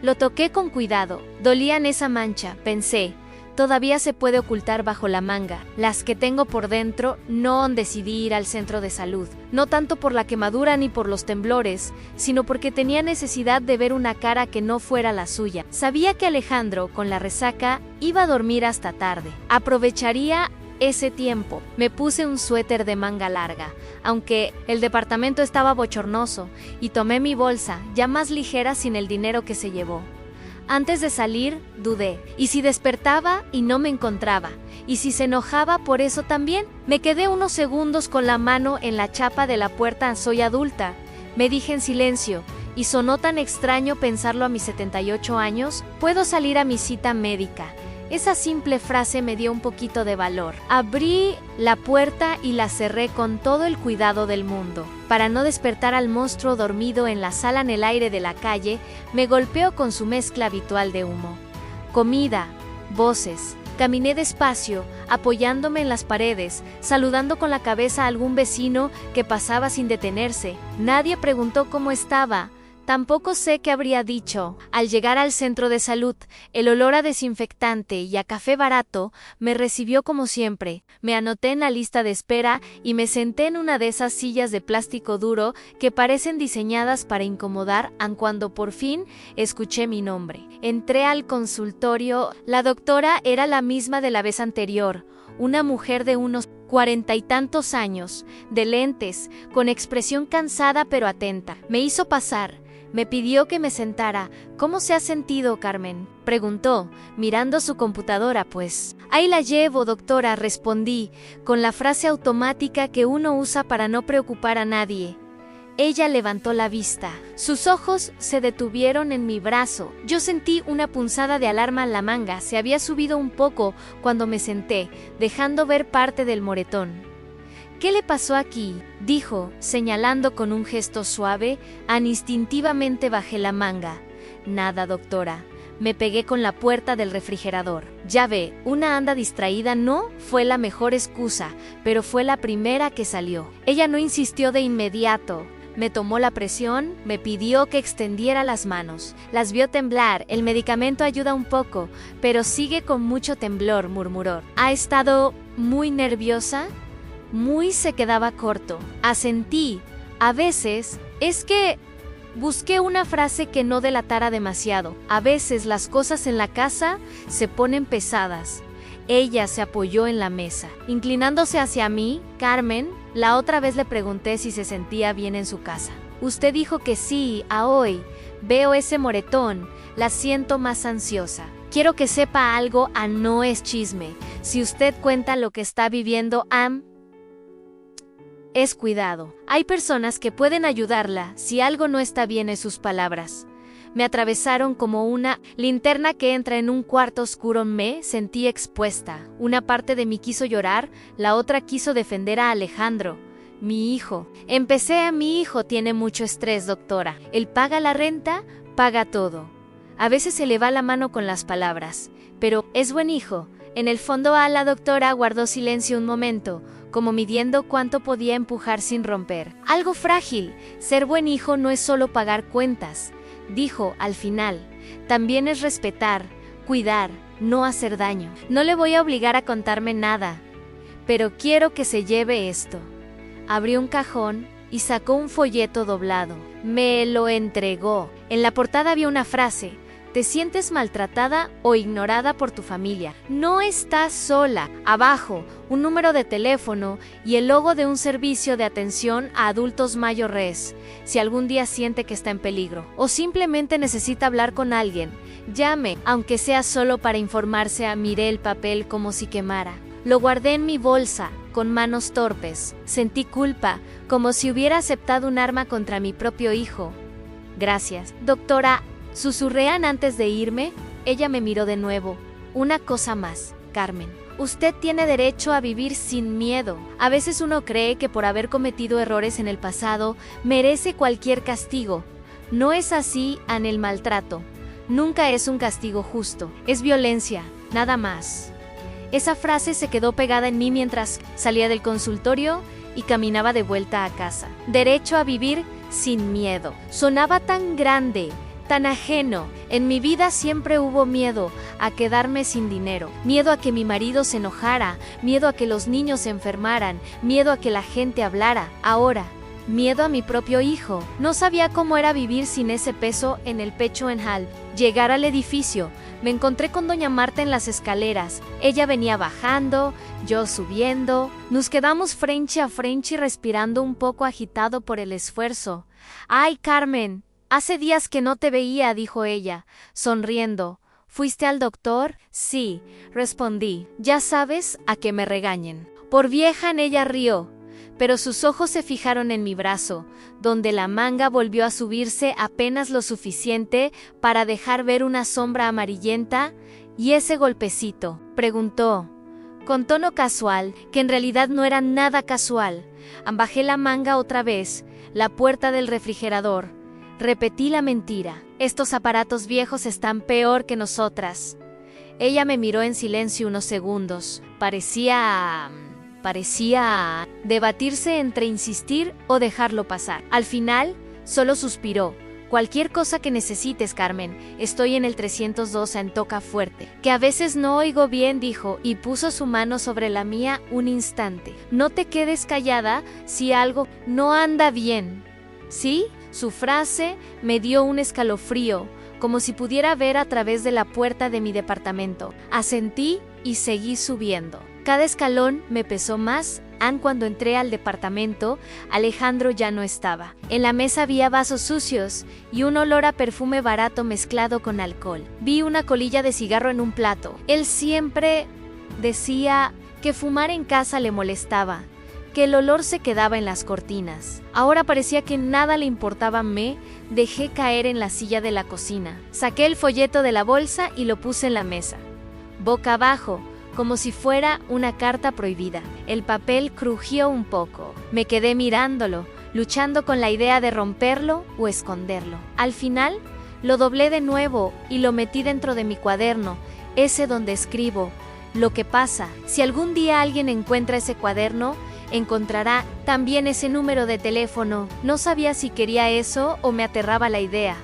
Lo toqué con cuidado. Dolían esa mancha, pensé. Todavía se puede ocultar bajo la manga. Las que tengo por dentro, no decidí ir al centro de salud. No tanto por la quemadura ni por los temblores, sino porque tenía necesidad de ver una cara que no fuera la suya. Sabía que Alejandro, con la resaca, iba a dormir hasta tarde. Aprovecharía ese tiempo. Me puse un suéter de manga larga, aunque el departamento estaba bochornoso, y tomé mi bolsa, ya más ligera sin el dinero que se llevó. Antes de salir, dudé. ¿Y si despertaba y no me encontraba? ¿Y si se enojaba por eso también? Me quedé unos segundos con la mano en la chapa de la puerta. Soy adulta, me dije en silencio, y sonó tan extraño pensarlo a mis 78 años. Puedo salir a mi cita médica. Esa simple frase me dio un poquito de valor. Abrí la puerta y la cerré con todo el cuidado del mundo. Para no despertar al monstruo dormido en la sala, en el aire de la calle, me golpeó con su mezcla habitual de humo, comida, voces. Caminé despacio, apoyándome en las paredes, saludando con la cabeza a algún vecino que pasaba sin detenerse. Nadie preguntó cómo estaba. Tampoco sé qué habría dicho. Al llegar al centro de salud, el olor a desinfectante y a café barato me recibió como siempre. Me anoté en la lista de espera y me senté en una de esas sillas de plástico duro que parecen diseñadas para incomodar. Cuando por fin escuché mi nombre, entré al consultorio. La doctora era la misma de la vez anterior, una mujer de unos 40 y tantos años, de lentes, con expresión cansada pero atenta. Me hizo pasar. Me pidió que me sentara. ¿Cómo se ha sentido, Carmen?, preguntó, mirando su computadora. Pues, ahí la llevo, doctora, respondí, con la frase automática que uno usa para no preocupar a nadie. Ella levantó la vista. Sus ojos se detuvieron en mi brazo. Yo sentí una punzada de alarma en la manga. Se había subido un poco cuando me senté, dejando ver parte del moretón. ¿Qué le pasó aquí?, dijo, señalando con un gesto suave. Instintivamente bajé la manga. Nada, doctora. Me pegué con la puerta del refrigerador. Ya ve, una anda distraída no fue la mejor excusa, pero fue la primera que salió. Ella no insistió de inmediato. Me tomó la presión, me pidió que extendiera las manos. Las vio temblar, el medicamento ayuda un poco, pero sigue con mucho temblor, murmuró. ¿Ha estado muy nerviosa? Muy se quedaba corto. Asentí. A veces, es que... Busqué una frase que no delatara demasiado. A veces las cosas en la casa se ponen pesadas. Ella se apoyó en la mesa. Inclinándose hacia mí, Carmen, la otra vez le pregunté si se sentía bien en su casa. Usted dijo que sí, a hoy. Veo ese moretón, la siento más ansiosa. Quiero que sepa algo, no es chisme. Si usted cuenta lo que está viviendo, es cuidado. Hay personas que pueden ayudarla si algo no está bien en sus palabras. Me atravesaron como una linterna que entra en un cuarto oscuro. Me sentí expuesta. Una parte de mí quiso llorar, la otra quiso defender a Alejandro, mi hijo. Mi hijo tiene mucho estrés, doctora. Él paga la renta, paga todo. A veces se le va la mano con las palabras, pero es buen hijo. En el fondo la doctora guardó silencio un momento, como midiendo cuánto podía empujar sin romper. Algo frágil. Ser buen hijo no es solo pagar cuentas, dijo al final. También es respetar, cuidar, no hacer daño. No le voy a obligar a contarme nada, pero quiero que se lleve esto. Abrió un cajón y sacó un folleto doblado. Me lo entregó. En la portada había una frase: ¿te sientes maltratada o ignorada por tu familia? No estás sola. Abajo, un número de teléfono y el logo de un servicio de atención a adultos mayores. Si algún día siente que está en peligro o simplemente necesita hablar con alguien, llame, aunque sea solo para informarse. Miré el papel como si quemara. Lo guardé en mi bolsa, con manos torpes. Sentí culpa, como si hubiera aceptado un arma contra mi propio hijo. Gracias, doctora. Susurré antes de irme. Ella me miró de nuevo. Una cosa más, Carmen. Usted tiene derecho a vivir sin miedo. A veces uno cree que por haber cometido errores en el pasado, merece cualquier castigo. No es así, el maltrato. Nunca es un castigo justo. Es violencia, nada más. Esa frase se quedó pegada en mí mientras salía del consultorio y caminaba de vuelta a casa. Derecho a vivir sin miedo. Sonaba tan grande, tan ajeno. En mi vida siempre hubo miedo a quedarme sin dinero, miedo a que mi marido se enojara, miedo a que los niños se enfermaran, miedo a que la gente hablara. Ahora, miedo a mi propio hijo. No sabía cómo era vivir sin ese peso en el pecho. Al llegar al edificio, me encontré con doña Marta en las escaleras. Ella venía bajando, yo subiendo. Nos quedamos frente a frente respirando un poco agitado por el esfuerzo. ¡Ay, Carmen! Hace días que no te veía, dijo ella, sonriendo. ¿Fuiste al doctor? Sí, respondí. Ya sabes, a que me regañen. Por vieja. Ella rió, pero sus ojos se fijaron en mi brazo, donde la manga volvió a subirse apenas lo suficiente para dejar ver una sombra amarillenta. ¿Y ese golpecito?, preguntó, con tono casual, que en realidad no era nada casual. Bajé la manga otra vez, la puerta del refrigerador. Repetí la mentira. Estos aparatos viejos están peor que nosotras. Ella me miró en silencio unos segundos. Parecía debatirse entre insistir o dejarlo pasar. Al final, solo suspiró. Cualquier cosa que necesites, Carmen. Estoy en el 302 en Toca Fuerte. Que a veces no oigo bien, dijo, y puso su mano sobre la mía un instante. No te quedes callada si algo no anda bien. ¿Sí? Su frase me dio un escalofrío, como si pudiera ver a través de la puerta de mi departamento. Asentí y seguí subiendo. Cada escalón me pesó más. Cuando entré al departamento, Alejandro ya no estaba. En la mesa había vasos sucios y un olor a perfume barato mezclado con alcohol. Vi una colilla de cigarro en un plato. Él siempre decía que fumar en casa le molestaba, que el olor se quedaba en las cortinas. Ahora parecía que nada le importaba. Me dejé caer en la silla de la cocina. Saqué el folleto de la bolsa y lo puse en la mesa, boca abajo, como si fuera una carta prohibida. El papel crujió un poco. Me quedé mirándolo, luchando con la idea de romperlo o esconderlo. Al final, Lo doblé de nuevo y lo metí dentro de mi cuaderno, ese donde escribo. Lo que pasa, si algún día alguien encuentra ese cuaderno, encontrará también ese número de teléfono. No sabía si quería eso o me aterraba la idea.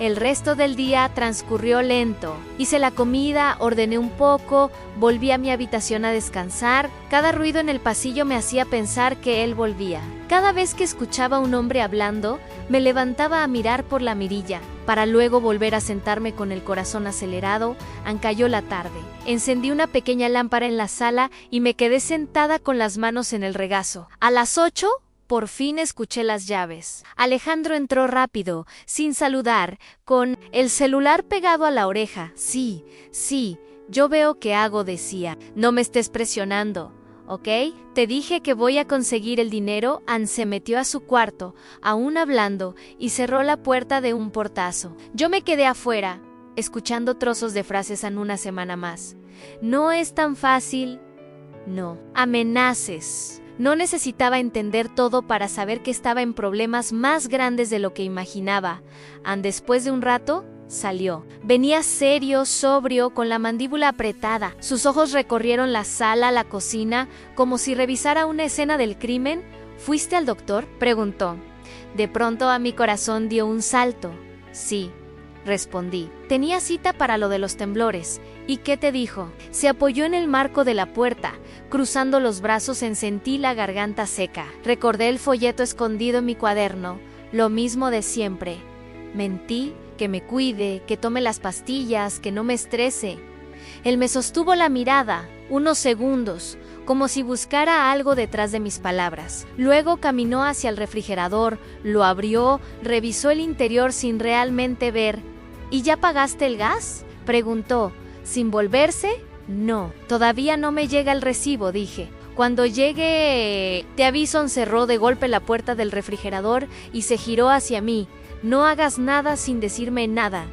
El resto del día transcurrió lento. Hice la comida, ordené un poco, volví a mi habitación a descansar. Cada ruido en el pasillo me hacía pensar que él volvía. Cada vez que escuchaba a un hombre hablando, me levantaba a mirar por la mirilla, para luego volver a sentarme con el corazón acelerado. Cayó la tarde. Encendí una pequeña lámpara en la sala y me quedé sentada con las manos en el regazo. A las 8, por fin escuché las llaves. Alejandro entró rápido, sin saludar, con el celular pegado a la oreja. Sí, yo veo qué hago, decía. No me estés presionando, ¿ok? Te dije que voy a conseguir el dinero. Se metió a su cuarto, aún hablando, y cerró la puerta de un portazo. Yo me quedé afuera, escuchando trozos de frases en una semana más. No es tan fácil. No. Amenaces. No necesitaba entender todo para saber que estaba en problemas más grandes de lo que imaginaba. Después de un rato, salió. Venía serio, sobrio, con la mandíbula apretada. Sus ojos recorrieron la sala, la cocina, como si revisara una escena del crimen. ¿Fuiste al doctor?, preguntó. De pronto a mi corazón dio un salto. Sí, respondí. Tenía cita para lo de los temblores. ¿Y qué te dijo? Se apoyó en el marco de la puerta. Cruzando los brazos sentí la garganta seca. Recordé el folleto escondido en mi cuaderno. Lo mismo de siempre. Mentí, que me cuide, que tome las pastillas, que no me estrese. Él me sostuvo la mirada, unos segundos, como si buscara algo detrás de mis palabras. Luego caminó hacia el refrigerador, lo abrió, revisó el interior sin realmente ver. ¿Y ya pagaste el gas?, preguntó. ¿Sin volverse? No, todavía no me llega el recibo, dije. Cuando llegue, te aviso. Cerró de golpe la puerta del refrigerador y se giró hacia mí. No hagas nada sin decirme nada.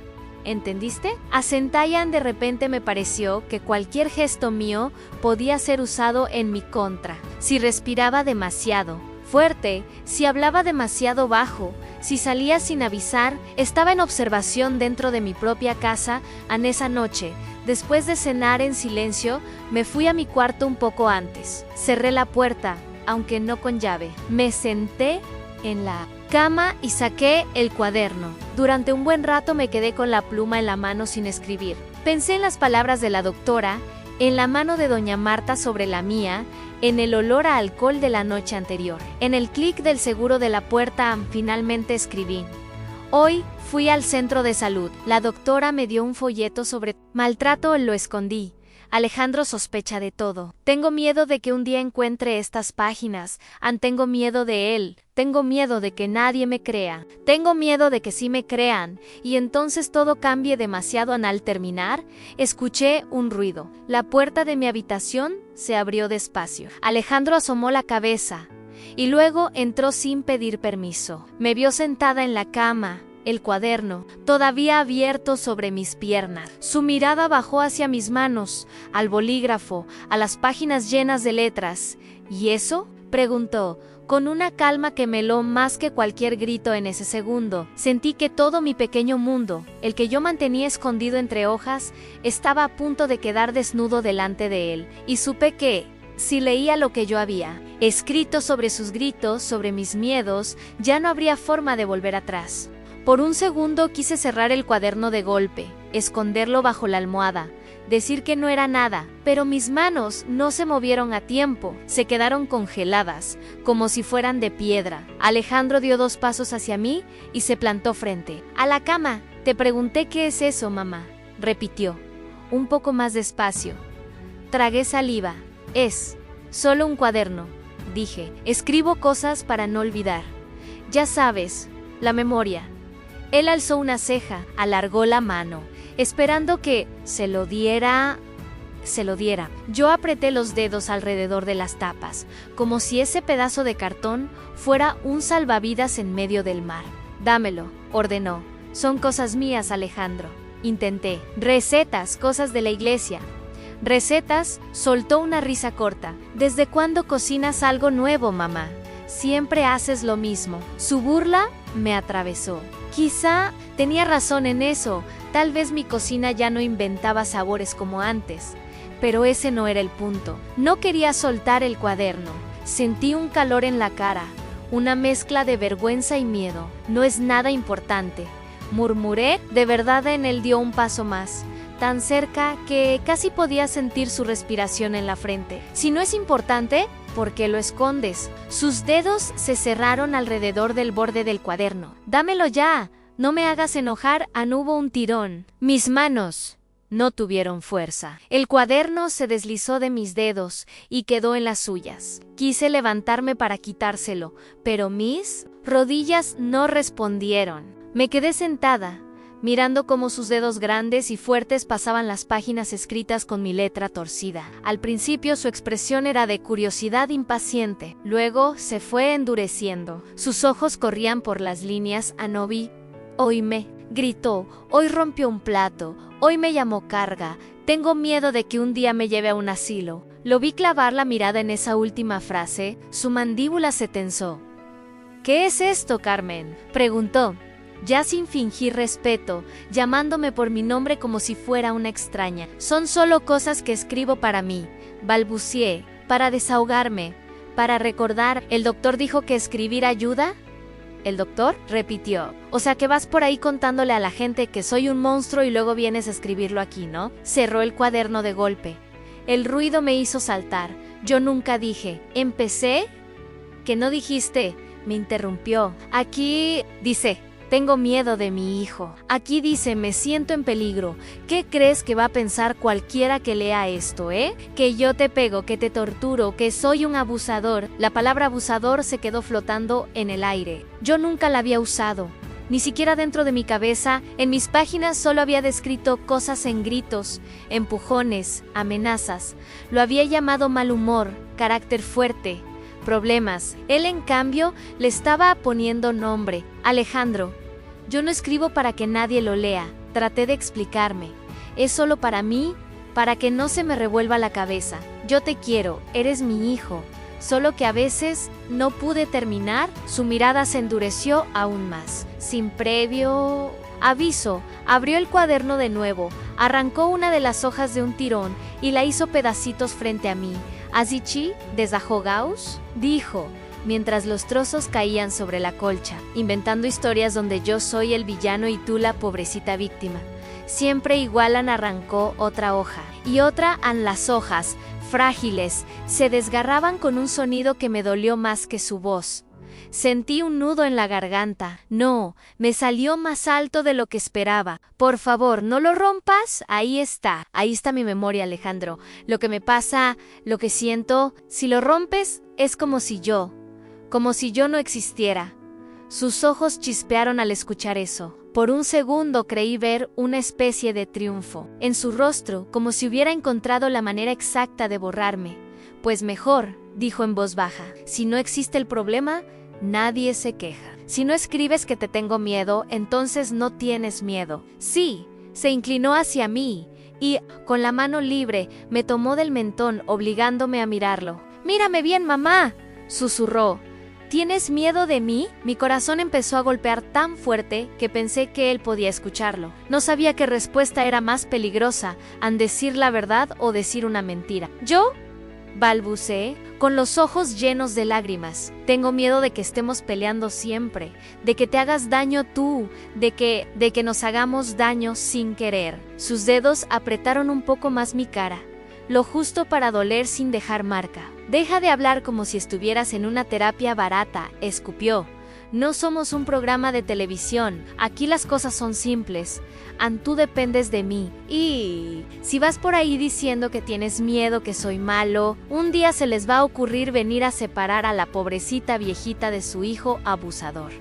¿Entendiste? A Sentayan de repente me pareció que cualquier gesto mío podía ser usado en mi contra. Si respiraba demasiado fuerte, si hablaba demasiado bajo, si salía sin avisar. Estaba en observación dentro de mi propia casa. Esa noche, después de cenar en silencio, me fui a mi cuarto un poco antes. Cerré la puerta, aunque no con llave. Me senté en la cama y saqué el cuaderno. Durante un buen rato me quedé con la pluma en la mano sin escribir. Pensé en las palabras de la doctora, en la mano de doña Marta sobre la mía, en el olor a alcohol de la noche anterior. En el clic del seguro de la puerta, finalmente escribí. Hoy fui al centro de salud. La doctora me dio un folleto sobre maltrato. Lo escondí. Alejandro sospecha de todo. Tengo miedo de que un día encuentre estas páginas. Tengo miedo de él. Tengo miedo de que nadie me crea. Tengo miedo de que sí me crean. Y entonces todo cambie demasiado. Al terminar, escuché un ruido. La puerta de mi habitación se abrió despacio. Alejandro asomó la cabeza y luego entró sin pedir permiso. Me vio sentada en la cama, el cuaderno todavía abierto sobre mis piernas. Su mirada bajó hacia mis manos, al bolígrafo, a las páginas llenas de letras. ¿Y eso?, preguntó, con una calma que me heló más que cualquier grito en ese segundo. Sentí que todo mi pequeño mundo, el que yo mantenía escondido entre hojas, estaba a punto de quedar desnudo delante de él. Y supe que, si leía lo que yo había escrito sobre sus gritos, sobre mis miedos, ya no habría forma de volver atrás. Por un segundo quise cerrar el cuaderno de golpe, esconderlo bajo la almohada, decir que no era nada, pero mis manos no se movieron a tiempo, se quedaron congeladas, como si fueran de piedra. Alejandro dio 2 pasos hacia mí y se plantó frente. A la cama. Te pregunté qué es eso, mamá, repitió, un poco más despacio. Tragué saliva. Es solo un cuaderno, dije. Escribo cosas para no olvidar. Ya sabes, la memoria. Él alzó una ceja, alargó la mano, esperando que se lo diera. Yo apreté los dedos alrededor de las tapas, como si ese pedazo de cartón fuera un salvavidas en medio del mar. Dámelo, ordenó. Son cosas mías, Alejandro. Intenté. Recetas, cosas de la iglesia. Recetas, soltó una risa corta. ¿Desde cuándo cocinas algo nuevo, mamá? Siempre haces lo mismo. Su burla me atravesó. Quizá tenía razón en eso, tal vez mi cocina ya no inventaba sabores como antes. Pero ese no era el punto. No quería soltar el cuaderno. Sentí un calor en la cara, una mezcla de vergüenza y miedo. No es nada importante, murmuré. De verdad en él dio un paso más, tan cerca que casi podía sentir su respiración en la frente. Si no es importante, ¿por qué lo escondes? Sus dedos se cerraron alrededor del borde del cuaderno. Dámelo ya, no me hagas enojar. Hubo un tirón. Mis manos no tuvieron fuerza. El cuaderno se deslizó de mis dedos y quedó en las suyas. Quise levantarme para quitárselo, pero mis rodillas no respondieron. Me quedé sentada, mirando cómo sus dedos grandes y fuertes pasaban las páginas escritas con mi letra torcida. Al principio su expresión era de curiosidad impaciente, luego se fue endureciendo. Sus ojos corrían por las líneas. Anobi, oíme, gritó, hoy rompió un plato, hoy me llamó carga, tengo miedo de que un día me lleve a un asilo. Lo vi clavar la mirada en esa última frase, su mandíbula se tensó. ¿Qué es esto, Carmen?, preguntó, ya sin fingir respeto, llamándome por mi nombre como si fuera una extraña. Son solo cosas que escribo para mí, balbucié, para desahogarme, para recordar. ¿El doctor dijo que escribir ayuda? ¿El doctor?, repitió. O sea que vas por ahí contándole a la gente que soy un monstruo y luego vienes a escribirlo aquí, ¿no? Cerró el cuaderno de golpe. El ruido me hizo saltar. Yo nunca dije. ¿Empecé? ¿Que no dijiste? Me interrumpió. Aquí dice, tengo miedo de mi hijo. Aquí dice, me siento en peligro. ¿Qué crees que va a pensar cualquiera que lea esto, Que yo te pego, que te torturo, que soy un abusador. La palabra abusador se quedó flotando en el aire. Yo nunca la había usado. Ni siquiera dentro de mi cabeza. En mis páginas solo había descrito cosas en gritos, empujones, amenazas. Lo había llamado mal humor, carácter fuerte, problemas. Él, en cambio, le estaba poniendo nombre. Alejandro, yo no escribo para que nadie lo lea. Traté de explicarme. Es solo para mí, para que no se me revuelva la cabeza. Yo te quiero, eres mi hijo. Solo que a veces no pude terminar. Su mirada se endureció aún más. Sin previo aviso, abrió el cuaderno de nuevo, arrancó una de las hojas de un tirón y la hizo pedacitos frente a mí. «¿Asichi, desahogaos?», dijo, mientras los trozos caían sobre la colcha, inventando historias donde yo soy el villano y tú la pobrecita víctima. Siempre igualan. Arrancó otra hoja, y otra. Las hojas, frágiles, se desgarraban con un sonido que me dolió más que su voz. Sentí un nudo en la garganta. No, me salió más alto de lo que esperaba. Por favor, no lo rompas. Ahí está mi memoria, Alejandro. Lo que me pasa, lo que siento, si lo rompes, es como si yo no existiera. Sus ojos chispearon al escuchar eso. Por un segundo creí ver una especie de triunfo en su rostro, como si hubiera encontrado la manera exacta de borrarme. Pues mejor, dijo en voz baja, si no existe el problema, nadie se queja. Si no escribes que te tengo miedo, entonces no tienes miedo. Sí, se inclinó hacia mí y, con la mano libre, me tomó del mentón, obligándome a mirarlo. «Mírame bien, mamá», susurró. «¿Tienes miedo de mí?». Mi corazón empezó a golpear tan fuerte que pensé que él podía escucharlo. No sabía qué respuesta era más peligrosa, an decir la verdad o decir una mentira. «¿Yo?», balbuceé, con los ojos llenos de lágrimas. «Tengo miedo de que estemos peleando siempre, de que te hagas daño tú, de que nos hagamos daño sin querer». Sus dedos apretaron un poco más mi cara, lo justo para doler sin dejar marca. «Deja de hablar como si estuvieras en una terapia barata», escupió. «No somos un programa de televisión, aquí las cosas son simples. Tú dependes de mí. Y si vas por ahí diciendo que tienes miedo, que soy malo, un día se les va a ocurrir venir a separar a la pobrecita viejita de su hijo abusador.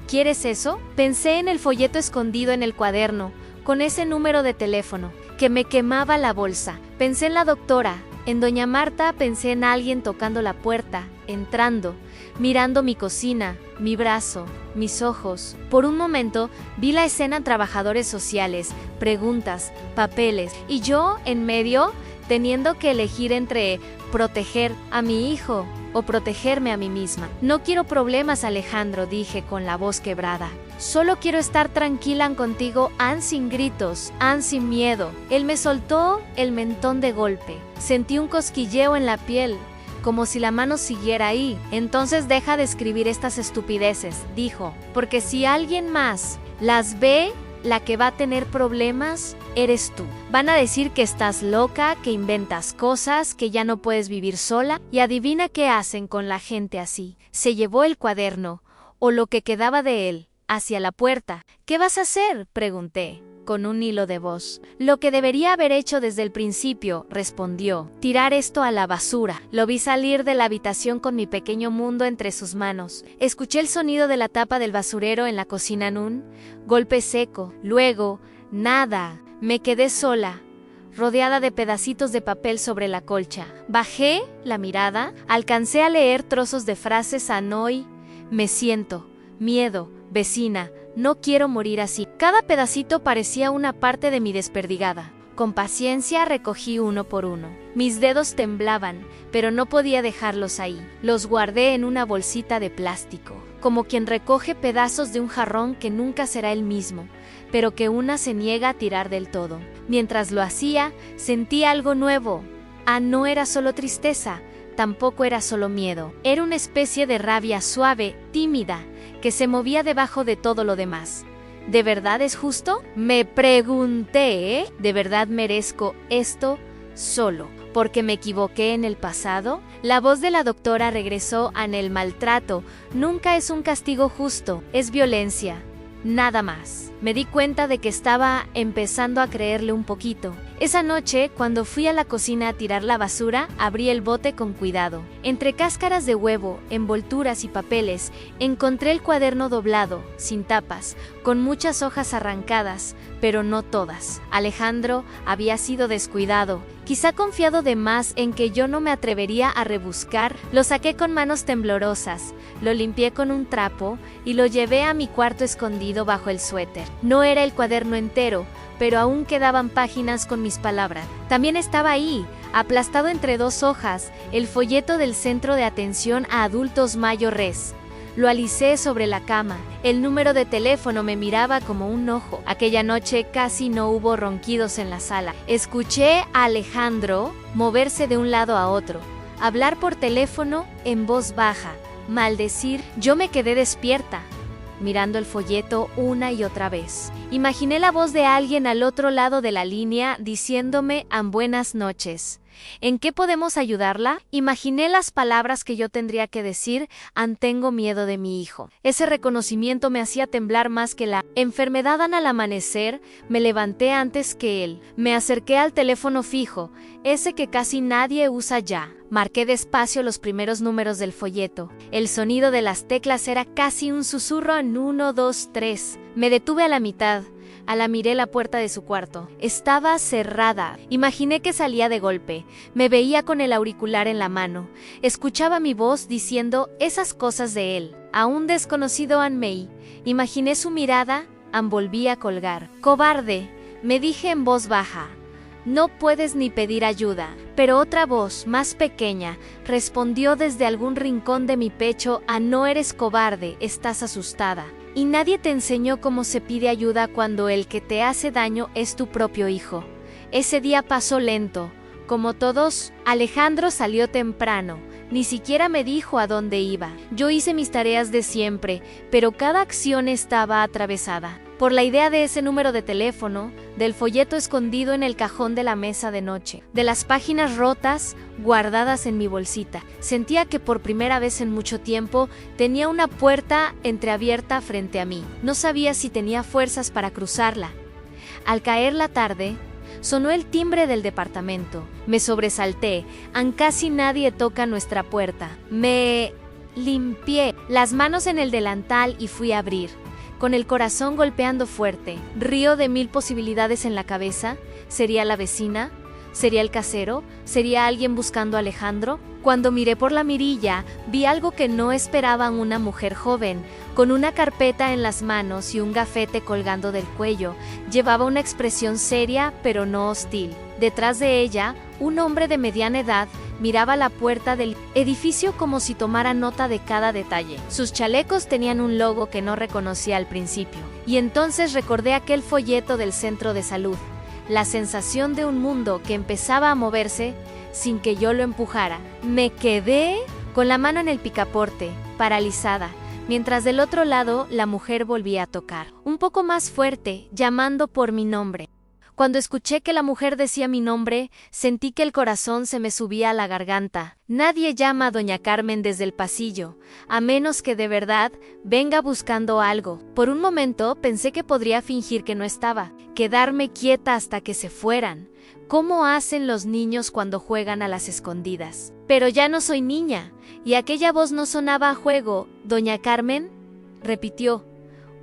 ¿Quieres eso?». Pensé en el folleto escondido en el cuaderno, con ese número de teléfono, que me quemaba la bolsa. Pensé en la doctora, en doña Marta, pensé en alguien tocando la puerta, entrando, mirando mi cocina, mi brazo, mis ojos. Por un momento vi la escena: trabajadores sociales, preguntas, papeles, y yo en medio, teniendo que elegir entre proteger a mi hijo o protegerme a mí misma. No quiero problemas, Alejandro, dije con la voz quebrada. Solo quiero estar tranquila contigo, sin gritos, sin miedo. Él me soltó el mentón de golpe. Sentí un cosquilleo en la piel, como si la mano siguiera ahí. Entonces deja de escribir estas estupideces, dijo, porque si alguien más las ve, la que va a tener problemas eres tú. Van a decir que estás loca, que inventas cosas, que ya no puedes vivir sola, y adivina qué hacen con la gente así. Se llevó el cuaderno, o lo que quedaba de él, hacia la puerta. ¿Qué vas a hacer?, pregunté, con un hilo de voz. Lo que debería haber hecho desde el principio, respondió. Tirar esto a la basura. Lo vi salir de la habitación con mi pequeño mundo entre sus manos. Escuché el sonido de la tapa del basurero en la cocina golpe seco. Luego, nada. Me quedé sola, rodeada de pedacitos de papel sobre la colcha. Bajé la mirada, alcancé a leer trozos de frases hoy, me siento, miedo, vecina, no quiero morir así. Cada pedacito parecía una parte de mi desperdigada. Con paciencia recogí uno por uno. Mis dedos temblaban, pero no podía dejarlos ahí. Los guardé en una bolsita de plástico, como quien recoge pedazos de un jarrón que nunca será el mismo, pero que una se niega a tirar del todo. Mientras lo hacía, sentí algo nuevo. No era solo tristeza, tampoco era solo miedo. Era una especie de rabia suave, tímida, que se movía debajo de todo lo demás. ¿De verdad es justo?, me pregunté. ¿De verdad merezco esto solo porque me equivoqué en el pasado? La voz de la doctora regresó. El maltrato nunca es un castigo justo, es violencia, nada más. Me di cuenta de que estaba empezando a creerle un poquito. Esa noche, cuando fui a la cocina a tirar la basura, abrí el bote con cuidado. Entre cáscaras de huevo, envolturas y papeles, encontré el cuaderno doblado, sin tapas, con muchas hojas arrancadas, pero no todas. Alejandro había sido descuidado, quizá confiado de más en que yo no me atrevería a rebuscar. Lo saqué con manos temblorosas, lo limpié con un trapo y lo llevé a mi cuarto escondido bajo el suéter. No era el cuaderno entero, pero aún quedaban páginas con mis palabras. También estaba ahí, aplastado entre dos hojas, el folleto del Centro de Atención a Adultos Mayo Res. Lo alicé sobre la cama. El número de teléfono me miraba como un ojo. Aquella noche casi no hubo ronquidos en la sala. Escuché a Alejandro moverse de un lado a otro, hablar por teléfono en voz baja, maldecir. Yo me quedé despierta, mirando el folleto una y otra vez. Imaginé la voz de alguien al otro lado de la línea diciéndome buenas noches. ¿En qué podemos ayudarla? Imaginé las palabras que yo tendría que decir tengo miedo de mi hijo. Ese reconocimiento me hacía temblar más que la enfermedad. Al amanecer, me levanté antes que él. Me acerqué al teléfono fijo, ese que casi nadie usa ya. Marqué despacio los primeros números del folleto. El sonido de las teclas era casi un susurro 1, 2, 3. Me detuve a la mitad. Miré la puerta de su cuarto. Estaba cerrada. Imaginé que salía de golpe. Me veía con el auricular en la mano. Escuchaba mi voz diciendo esas cosas de él. A un desconocido May. Imaginé su mirada. Volví a colgar. Cobarde, me dije en voz baja. No puedes ni pedir ayuda. Pero otra voz, más pequeña, respondió desde algún rincón de mi pecho. No eres cobarde, estás asustada. Y nadie te enseñó cómo se pide ayuda cuando el que te hace daño es tu propio hijo. Ese día pasó lento. Como todos, Alejandro salió temprano. Ni siquiera me dijo a dónde iba. Yo hice mis tareas de siempre, pero cada acción estaba atravesada por la idea de ese número de teléfono, del folleto escondido en el cajón de la mesa de noche, de las páginas rotas guardadas en mi bolsita. Sentía que por primera vez en mucho tiempo tenía una puerta entreabierta frente a mí. No sabía si tenía fuerzas para cruzarla. Al caer la tarde, sonó el timbre del departamento. Me sobresalté. Casi nadie toca nuestra puerta. Me limpié las manos en el delantal y fui a abrir, con el corazón golpeando fuerte. Río de mil posibilidades en la cabeza. ¿Sería la vecina? ¿Sería el casero? ¿Sería alguien buscando a Alejandro? Cuando miré por la mirilla, vi algo que no esperaba: una mujer joven, con una carpeta en las manos y un gafete colgando del cuello. Llevaba una expresión seria, pero no hostil. Detrás de ella, un hombre de mediana edad, Miraba la puerta del edificio como si tomara nota de cada detalle. Sus chalecos tenían un logo que no reconocía al principio. Y entonces recordé aquel folleto del centro de salud. La sensación de un mundo que empezaba a moverse sin que yo lo empujara. Me quedé con la mano en el picaporte, paralizada, mientras del otro lado la mujer volvía a tocar. Un poco más fuerte, llamando por mi nombre. Cuando escuché que la mujer decía mi nombre, sentí que el corazón se me subía a la garganta. Nadie llama a doña Carmen desde el pasillo, a menos que de verdad venga buscando algo. Por un momento pensé que podría fingir que no estaba, quedarme quieta hasta que se fueran, como hacen los niños cuando juegan a las escondidas. Pero ya no soy niña, y aquella voz no sonaba a juego. «¿Doña Carmen?», repitió,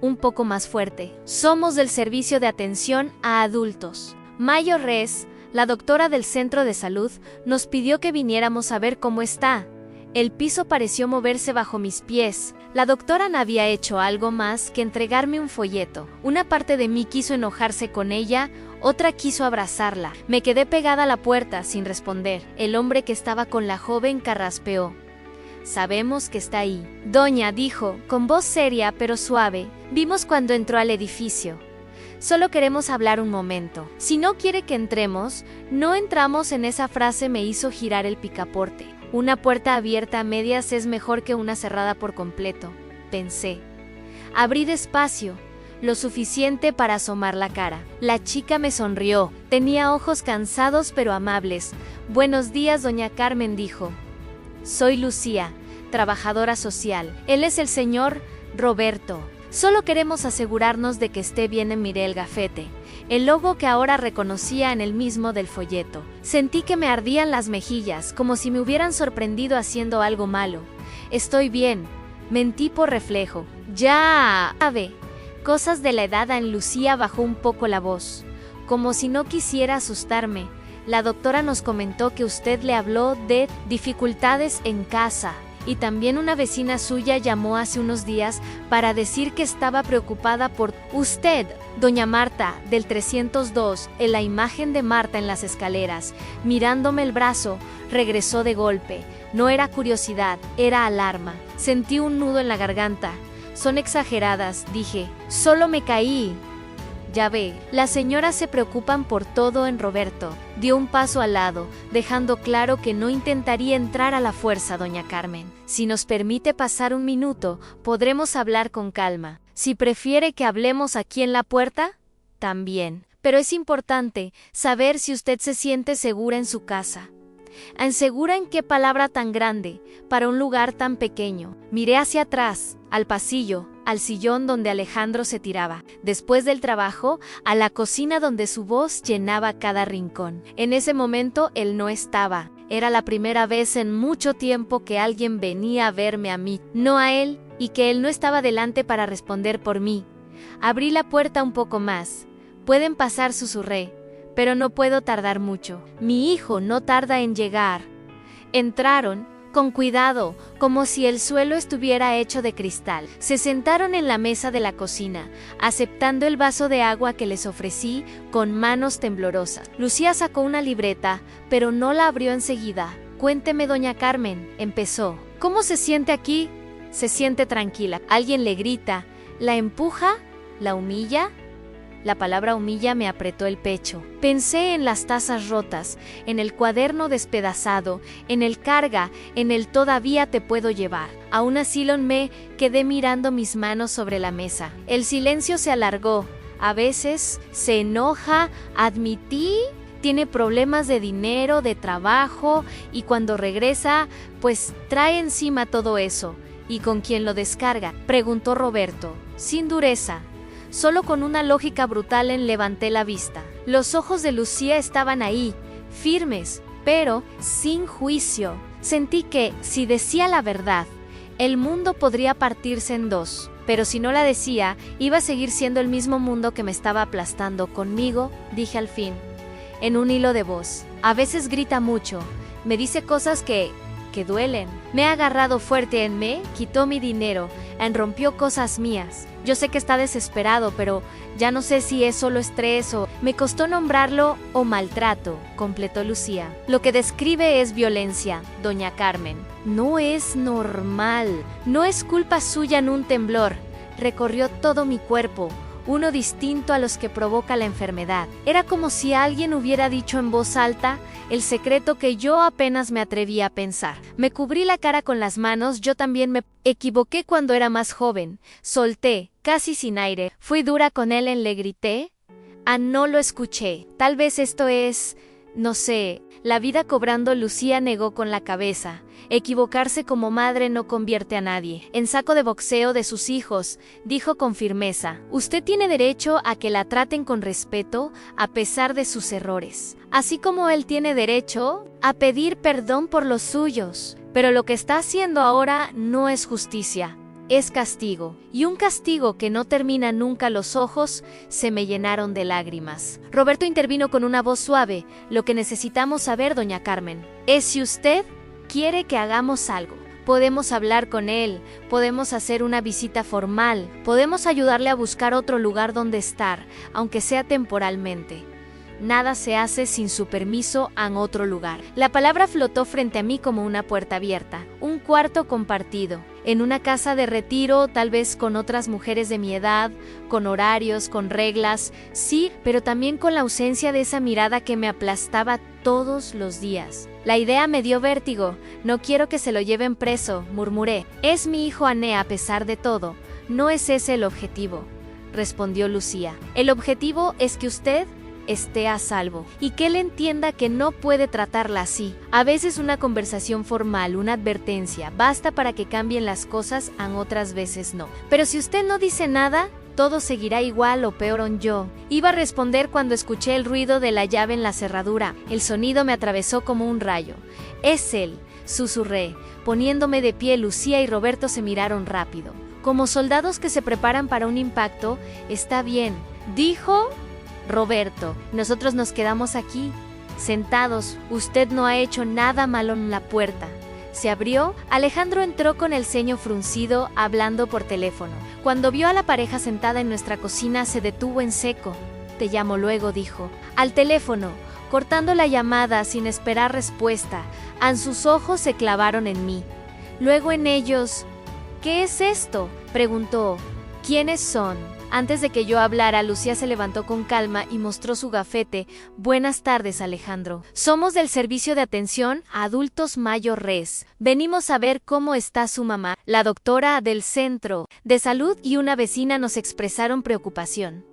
un poco más fuerte. «Somos del Servicio de Atención a Adultos. Mayo Res, la doctora del centro de salud, nos pidió que viniéramos a ver cómo está». El piso pareció moverse bajo mis pies. La doctora no había hecho algo más que entregarme un folleto. Una parte de mí quiso enojarse con ella, otra quiso abrazarla. Me quedé pegada a la puerta sin responder. El hombre que estaba con la joven carraspeó. «Sabemos que está ahí». «Doña», dijo, con voz seria pero suave, «vimos cuando entró al edificio. Solo queremos hablar un momento. Si no quiere que entremos, no entramos». En esa frase me hizo girar el picaporte. Una puerta abierta a medias es mejor que una cerrada por completo, pensé. Abrí despacio, lo suficiente para asomar la cara. La chica me sonrió. Tenía ojos cansados pero amables. «Buenos días, doña Carmen», dijo. «Soy Lucía, trabajadora social. Él es el señor Roberto. Solo queremos asegurarnos de que esté bien». Miré el gafete, el logo que ahora reconocía en el mismo del folleto. Sentí que me ardían las mejillas, como si me hubieran sorprendido haciendo algo malo. «Estoy bien», mentí por reflejo. «Ya, ave». Cosas de la edad. En Lucía bajó un poco la voz, como si no quisiera asustarme. «La doctora nos comentó que usted le habló de dificultades en casa. Y también una vecina suya llamó hace unos días para decir que estaba preocupada por usted, doña Marta, del 302. La imagen de Marta en las escaleras, mirándome el brazo, regresó de golpe. No era curiosidad, era alarma. Sentí un nudo en la garganta. «Son exageradas», dije. «Solo me caí». «Ya ve, las señoras se preocupan por todo en Roberto». Dio un paso al lado, dejando claro que no intentaría entrar a la fuerza, doña Carmen. «Si nos permite pasar un minuto, podremos hablar con calma. Si prefiere que hablemos aquí en la puerta, también. Pero es importante saber si usted se siente segura en su casa». «¿Segura en qué palabra tan grande, para un lugar tan pequeño?» Miré hacia atrás, al pasillo, al sillón donde Alejandro se tiraba, después del trabajo, a la cocina donde su voz llenaba cada rincón. En ese momento él no estaba. Era la primera vez en mucho tiempo que alguien venía a verme a mí, no a él, y que él no estaba delante para responder por mí. Abrí la puerta un poco más. «Pueden pasar», susurré. «Pero no puedo tardar mucho. Mi hijo no tarda en llegar». Entraron, con cuidado, como si el suelo estuviera hecho de cristal. Se sentaron en la mesa de la cocina, aceptando el vaso de agua que les ofrecí con manos temblorosas. Lucía sacó una libreta, pero no la abrió enseguida. «Cuénteme, doña Carmen», empezó. «¿Cómo se siente aquí?» «Se siente tranquila». Alguien le grita. «¿La empuja? ¿La humilla?» La palabra humilla me apretó el pecho. Pensé en las tazas rotas, en el cuaderno despedazado, en el carga, en el todavía te puedo llevar. Aún así me quedé mirando mis manos sobre la mesa. El silencio se alargó. A veces se enoja, admití. Tiene problemas de dinero, de trabajo, y cuando regresa, pues trae encima todo eso. ¿Y con quién lo descarga?, preguntó Roberto, sin dureza. Solo con una lógica brutal. Levanté la vista. Los ojos de Lucía estaban ahí, firmes, pero sin juicio. Sentí que, si decía la verdad, el mundo podría partirse en dos. Pero si no la decía, iba a seguir siendo el mismo mundo que me estaba aplastando. «Conmigo», dije al fin, en un hilo de voz. «A veces grita mucho, me dice cosas que que duelen. Me ha agarrado fuerte en me, quitó mi dinero, rompió cosas mías. Yo sé que está desesperado, pero ya no sé si es solo estrés o me costó nombrarlo o maltrato, completó Lucía. Lo que describe es violencia, doña Carmen. No es normal. No es culpa suya en un temblor. Recorrió todo mi cuerpo, uno distinto a los que provoca la enfermedad. Era como si alguien hubiera dicho en voz alta el secreto que yo apenas me atreví a pensar. Me cubrí la cara con las manos, yo también me equivoqué cuando era más joven. Solté, casi sin aire. Fui dura con él, le grité. No lo escuché. Tal vez esto es, no sé, la vida cobrando. Lucía negó con la cabeza. Equivocarse como madre no convierte a nadie en saco de boxeo de sus hijos, dijo con firmeza. Usted tiene derecho a que la traten con respeto a pesar de sus errores, así como él tiene derecho a pedir perdón por los suyos. Pero lo que está haciendo ahora no es justicia, es castigo, y un castigo que no termina nunca. Los ojos se me llenaron de lágrimas. Roberto intervino con una voz suave. Lo que necesitamos saber, doña Carmen, es si usted quiere que hagamos algo. Podemos hablar con él, podemos hacer una visita formal, podemos ayudarle a buscar otro lugar donde estar, aunque sea temporalmente. Nada se hace sin su permiso en otro lugar. La palabra flotó frente a mí como una puerta abierta, un cuarto compartido, en una casa de retiro, tal vez con otras mujeres de mi edad, con horarios, con reglas, sí, pero también con la ausencia de esa mirada que me aplastaba todos los días. La idea me dio vértigo. No quiero que se lo lleven preso, murmuré. Es mi hijo Ané a pesar de todo. No es ese el objetivo, respondió Lucía. El objetivo es que usted esté a salvo y que él entienda que no puede tratarla así. A veces una conversación formal, una advertencia, basta para que cambien las cosas, otras veces no. Pero si usted no dice nada, todo seguirá igual o peor. Yo iba a responder cuando escuché el ruido de la llave en la cerradura. El sonido me atravesó como un rayo. Es él, susurré, poniéndome de pie. Lucía y Roberto se miraron rápido, como soldados que se preparan para un impacto. Está bien, dijo Roberto. Nosotros nos quedamos aquí, sentados. Usted no ha hecho nada malo. En la puerta se abrió. Alejandro entró con el ceño fruncido, hablando por teléfono. Cuando vio a la pareja sentada en nuestra cocina, se detuvo en seco. Te llamo luego, dijo. Al teléfono, cortando la llamada sin esperar respuesta. Sus ojos se clavaron en mí, luego en ellos. ¿Qué es esto?, preguntó. ¿Quiénes son? Antes de que yo hablara, Lucía se levantó con calma y mostró su gafete. Buenas tardes, Alejandro. Somos del Servicio de Atención a Adultos Mayores. Venimos a ver cómo está su mamá. La doctora del Centro de Salud y una vecina nos expresaron preocupación.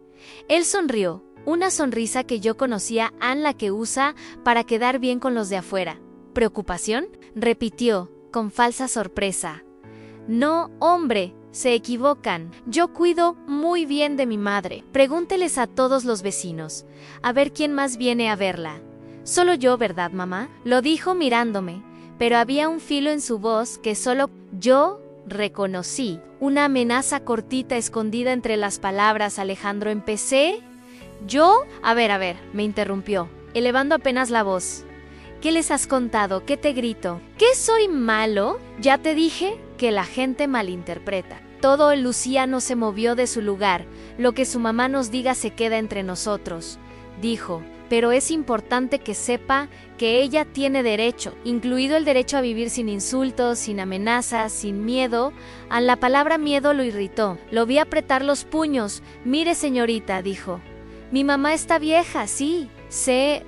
Él sonrió, una sonrisa que yo conocía, la que usa para quedar bien con los de afuera. ¿Preocupación?, repitió, con falsa sorpresa. No, hombre. Se equivocan. Yo cuido muy bien de mi madre. Pregúnteles a todos los vecinos. A ver quién más viene a verla. Solo yo, ¿verdad, mamá?, lo dijo mirándome, pero había un filo en su voz que solo yo reconocí. Una amenaza cortita escondida entre las palabras. Alejandro, empecé. ¿Yo? A ver, me interrumpió, elevando apenas la voz. ¿Qué les has contado? ¿Qué te grito? ¿Qué soy malo? Ya te dije que la gente malinterpreta todo. Lucía no se movió de su lugar. Lo que su mamá nos diga se queda entre nosotros, dijo, pero es importante que sepa que ella tiene derecho, incluido el derecho a vivir sin insultos, sin amenazas, sin miedo. La palabra miedo lo irritó. Lo vi apretar los puños. Mire, señorita, dijo, mi mamá está vieja, sí, se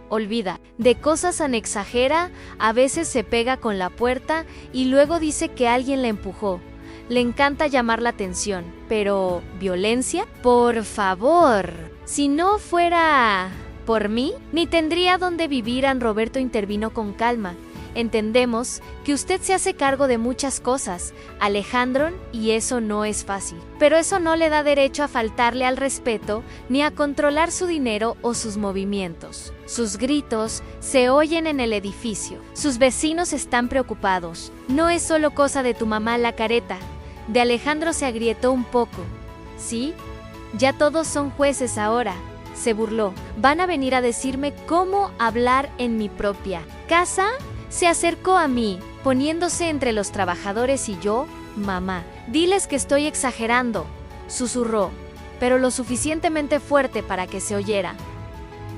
olvida de cosas, exagera, a veces se pega con la puerta y luego dice que alguien la empujó. Le encanta llamar la atención, pero ¿violencia? Por favor, si no fuera por mí, ni tendría dónde vivir. Roberto intervino con calma. Entendemos que usted se hace cargo de muchas cosas, Alejandro, y eso no es fácil. Pero eso no le da derecho a faltarle al respeto ni a controlar su dinero o sus movimientos. Sus gritos se oyen en el edificio. Sus vecinos están preocupados. No es solo cosa de tu mamá. La careta de Alejandro se agrietó un poco. ¿Sí? Ya todos son jueces ahora, se burló. ¿Van a venir a decirme cómo hablar en mi propia casa? Se acercó a mí, poniéndose entre los trabajadores y yo. Mamá, diles que estoy exagerando, susurró, pero lo suficientemente fuerte para que se oyera.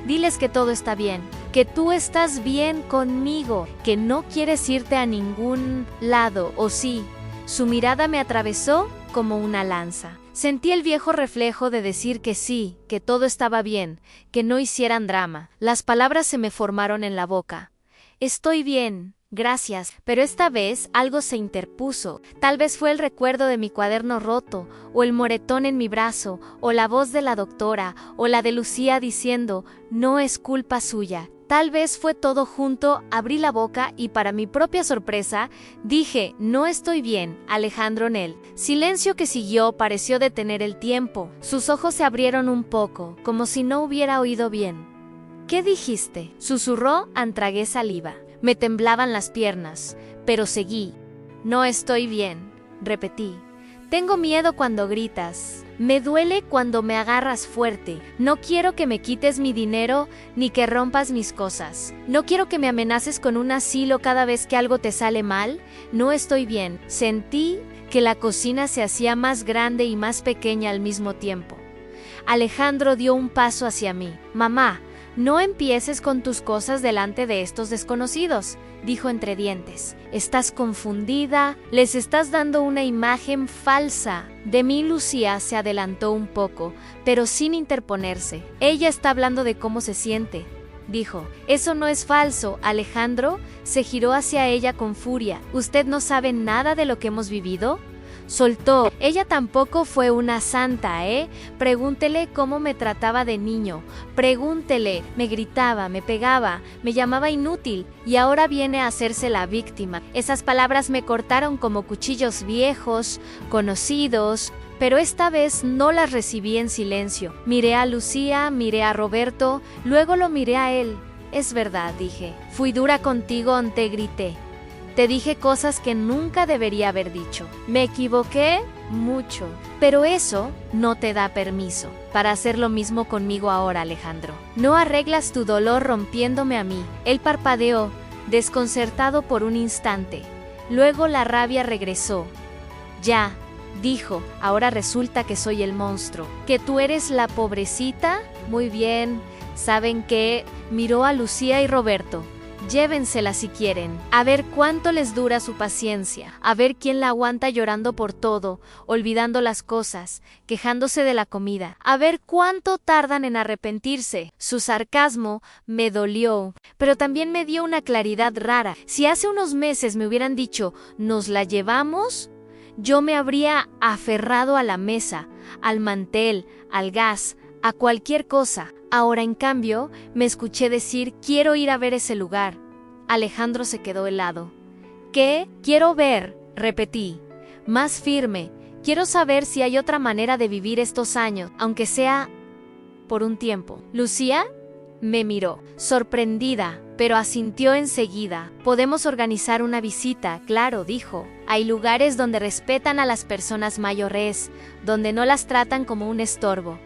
Diles que todo está bien, que tú estás bien conmigo, que no quieres irte a ningún lado, ¿o sí? Su mirada me atravesó como una lanza. Sentí el viejo reflejo de decir que sí, que todo estaba bien, que no hicieran drama. Las palabras se me formaron en la boca. Estoy bien, gracias, pero esta vez algo se interpuso. Tal vez fue el recuerdo de mi cuaderno roto, o el moretón en mi brazo, o la voz de la doctora, o la de Lucía diciendo, no es culpa suya. Tal vez fue todo junto. Abrí la boca y para mi propia sorpresa, dije, no estoy bien, Alejandro Nel. Silencio que siguió pareció detener el tiempo. Sus ojos se abrieron un poco, como si no hubiera oído bien. ¿Qué dijiste? Susurró, tragué saliva. Me temblaban las piernas, pero seguí. No estoy bien, repetí. Tengo miedo cuando gritas. Me duele cuando me agarras fuerte. No quiero que me quites mi dinero ni que rompas mis cosas. No quiero que me amenaces con un asilo cada vez que algo te sale mal. No estoy bien. Sentí que la cocina se hacía más grande y más pequeña al mismo tiempo. Alejandro dio un paso hacia mí. Mamá, no empieces con tus cosas delante de estos desconocidos, dijo entre dientes. Estás confundida, les estás dando una imagen falsa. De mí Lucía se adelantó un poco, pero sin interponerse. Ella está hablando de cómo se siente, dijo. Eso no es falso, Alejandro se giró hacia ella con furia. ¿Usted no sabe nada de lo que hemos vivido? Soltó. Ella tampoco fue una santa, ¿eh? Pregúntele cómo me trataba de niño. Pregúntele, me gritaba, me pegaba, me llamaba inútil y ahora viene a hacerse la víctima. Esas palabras me cortaron como cuchillos viejos, conocidos, pero esta vez no las recibí en silencio. Miré a Lucía, miré a Roberto, luego lo miré a él. Es verdad, dije. Fui dura contigo, te grité. Te dije cosas que nunca debería haber dicho. Me equivoqué mucho, pero eso no te da permiso para hacer lo mismo conmigo ahora, Alejandro. No arreglas tu dolor rompiéndome a mí. Él parpadeó, desconcertado por un instante. Luego la rabia regresó. Ya, dijo, ahora resulta que soy el monstruo. ¿Que tú eres la pobrecita? Muy bien. ¿Saben qué? Miró a Lucía y Roberto. Llévensela si quieren, a ver cuánto les dura su paciencia, a ver quién la aguanta llorando por todo, olvidando las cosas, quejándose de la comida, a ver cuánto tardan en arrepentirse. Su sarcasmo me dolió, pero también me dio una claridad rara. Si hace unos meses me hubieran dicho, ¿nos la llevamos?, yo me habría aferrado a la mesa, al mantel, al gas, a cualquier cosa. Ahora, en cambio, me escuché decir, quiero ir a ver ese lugar. Alejandro se quedó helado. ¿Qué? Quiero ver, repetí. Más firme. Quiero saber si hay otra manera de vivir estos años, aunque sea por un tiempo. ¿Lucía? Me miró, sorprendida, pero asintió enseguida. Podemos organizar una visita, claro, dijo. Hay lugares donde respetan a las personas mayores, donde no las tratan como un estorbo.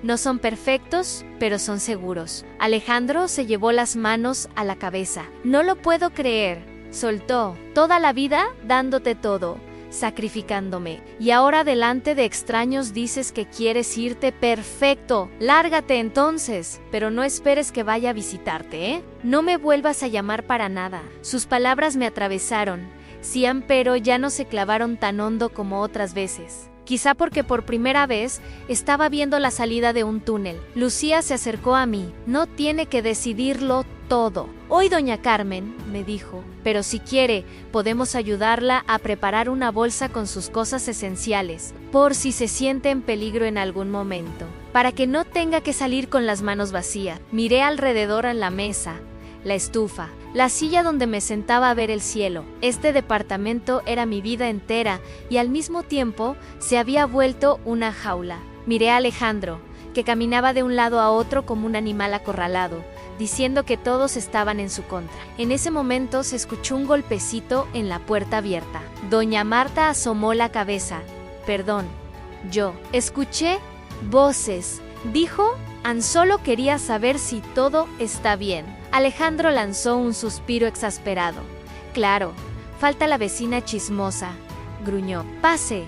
No son perfectos, pero son seguros. Alejandro se llevó las manos a la cabeza. No lo puedo creer, soltó. Toda la vida dándote todo, sacrificándome. Y ahora delante de extraños dices que quieres irte. Perfecto. Lárgate entonces, pero no esperes que vaya a visitarte, ¿eh? No me vuelvas a llamar para nada. Sus palabras me atravesaron. Sí, pero ya no se clavaron tan hondo como otras veces. Quizá porque por primera vez estaba viendo la salida de un túnel. Lucía se acercó a mí. No tiene que decidirlo todo. Hoy doña Carmen, me dijo, pero si quiere, podemos ayudarla a preparar una bolsa con sus cosas esenciales, por si se siente en peligro en algún momento, para que no tenga que salir con las manos vacías. Miré alrededor en la mesa, la estufa, la silla donde me sentaba a ver el cielo. Este departamento era mi vida entera y al mismo tiempo se había vuelto una jaula. Miré a Alejandro, que caminaba de un lado a otro como un animal acorralado, diciendo que todos estaban en su contra. En ese momento se escuchó un golpecito en la puerta abierta. Doña Marta asomó la cabeza. Perdón, yo. Escuché voces. Dijo, solo quería saber si todo está bien. Alejandro lanzó un suspiro exasperado. claro. Falta la vecina chismosa, gruñó. Pase,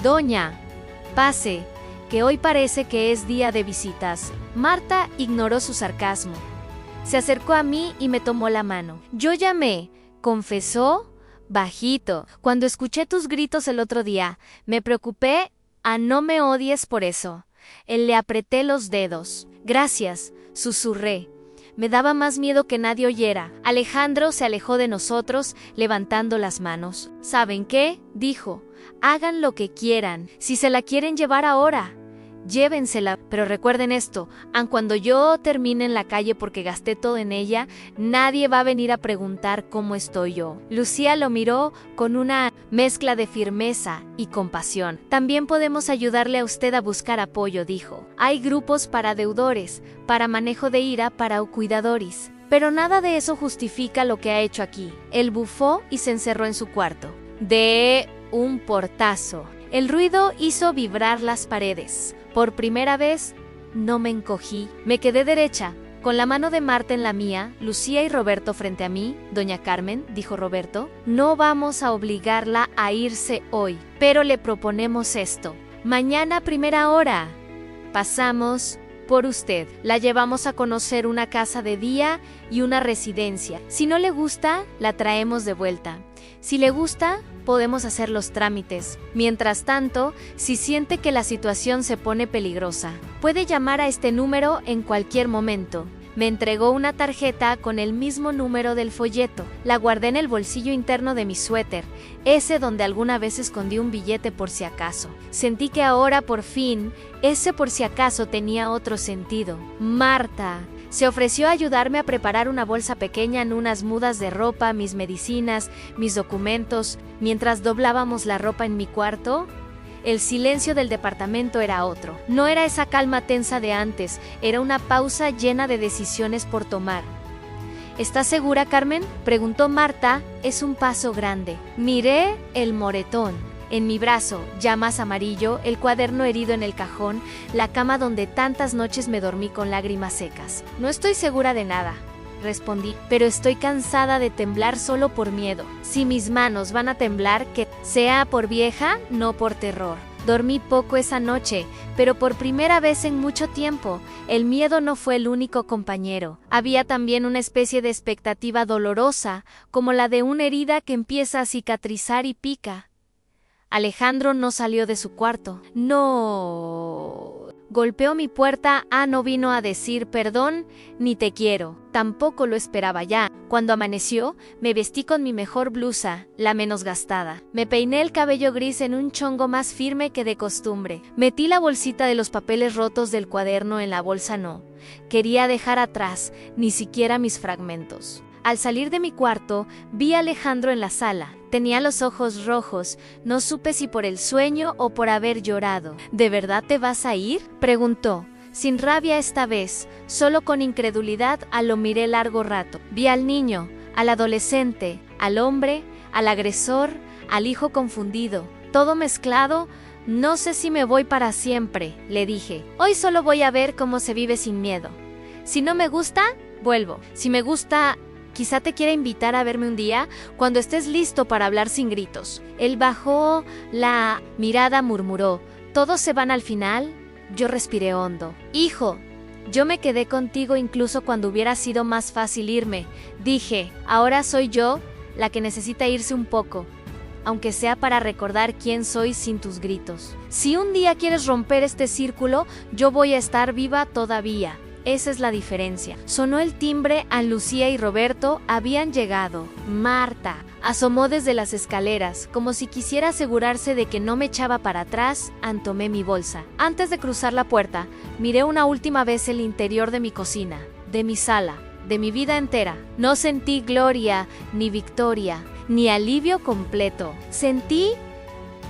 doña, pase, que hoy parece que es día de visitas. Marta ignoró su sarcasmo. Se acercó a mí y me tomó la mano. Yo llamé, confesó, bajito. Cuando escuché tus gritos el otro día, me preocupé. No me odies por eso. Le apreté los dedos. Gracias, susurré. Me daba más miedo que nadie oyera. Alejandro se alejó de nosotros, levantando las manos. ¿Saben qué?, dijo. Hagan lo que quieran. Si se la quieren llevar ahora, llévensela, pero recuerden esto, aun cuando yo termine en la calle porque gasté todo en ella, nadie va a venir a preguntar cómo estoy yo. Lucía lo miró con una mezcla de firmeza y compasión. También podemos ayudarle a usted a buscar apoyo, dijo. Hay grupos para deudores, para manejo de ira, para cuidadores. Pero nada de eso justifica lo que ha hecho aquí. Él bufó y se encerró en su cuarto. De un portazo. El ruido hizo vibrar las paredes. Por primera vez, no me encogí. Me quedé derecha, con la mano de Marta en la mía, Lucía y Roberto frente a mí. Doña Carmen, dijo Roberto, no vamos a obligarla a irse hoy, pero le proponemos esto. Mañana a primera hora. Pasamos por usted. La llevamos a conocer una casa de día y una residencia. Si no le gusta, la traemos de vuelta. Si le gusta, podemos hacer los trámites. Mientras tanto, si siente que la situación se pone peligrosa, puede llamar a este número en cualquier momento. Me entregó una tarjeta con el mismo número del folleto. La guardé en el bolsillo interno de mi suéter, ese donde alguna vez escondí un billete por si acaso. Sentí que ahora, por fin, ese por si acaso tenía otro sentido. Marta se ofreció a ayudarme a preparar una bolsa pequeña en unas mudas de ropa, mis medicinas, mis documentos. Mientras doblábamos la ropa en mi cuarto, el silencio del departamento era otro. No era esa calma tensa de antes, era una pausa llena de decisiones por tomar. ¿Estás segura, Carmen?, preguntó Marta. Es un paso grande. Miré el moretón en mi brazo, ya más amarillo, el cuaderno herido en el cajón, la cama donde tantas noches me dormí con lágrimas secas. No estoy segura de nada, respondí, pero estoy cansada de temblar solo por miedo. Si mis manos van a temblar, que sea por vieja, no por terror. Dormí poco esa noche, pero por primera vez en mucho tiempo, el miedo no fue el único compañero. Había también una especie de expectativa dolorosa, como la de una herida que empieza a cicatrizar y pica. Alejandro no salió de su cuarto. No. Golpeó mi puerta. No vino a decir perdón ni te quiero. Tampoco lo esperaba ya. Cuando amaneció, me vestí con mi mejor blusa, la menos gastada. Me peiné el cabello gris en un chongo más firme que de costumbre. Metí la bolsita de los papeles rotos del cuaderno en la bolsa. No quería dejar atrás ni siquiera mis fragmentos. Al salir de mi cuarto, vi a Alejandro en la sala. Tenía los ojos rojos. No supe si por el sueño o por haber llorado. ¿De verdad te vas a ir?, preguntó. Sin rabia esta vez, solo con incredulidad. Lo miré largo rato. Vi al niño, al adolescente, al hombre, al agresor, al hijo confundido, todo mezclado. No sé si me voy para siempre, le dije. Hoy solo voy a ver cómo se vive sin miedo. Si no me gusta, vuelvo. Si me gusta, quizá te quiera invitar a verme un día, cuando estés listo para hablar sin gritos. Él bajó la mirada, murmuró. ¿Todos se van al final? Yo respiré hondo. Hijo, yo me quedé contigo incluso cuando hubiera sido más fácil irme. Dije, ahora soy yo la que necesita irse un poco, aunque sea para recordar quién soy sin tus gritos. Si un día quieres romper este círculo, yo voy a estar viva todavía. Esa es la diferencia. Sonó el timbre. Lucía y Roberto habían llegado. Marta asomó desde las escaleras, como si quisiera asegurarse de que no me echaba para atrás. Tomé mi bolsa. Antes de cruzar la puerta, miré una última vez el interior de mi cocina, de mi sala, de mi vida entera. No sentí gloria, ni victoria, ni alivio completo. Sentí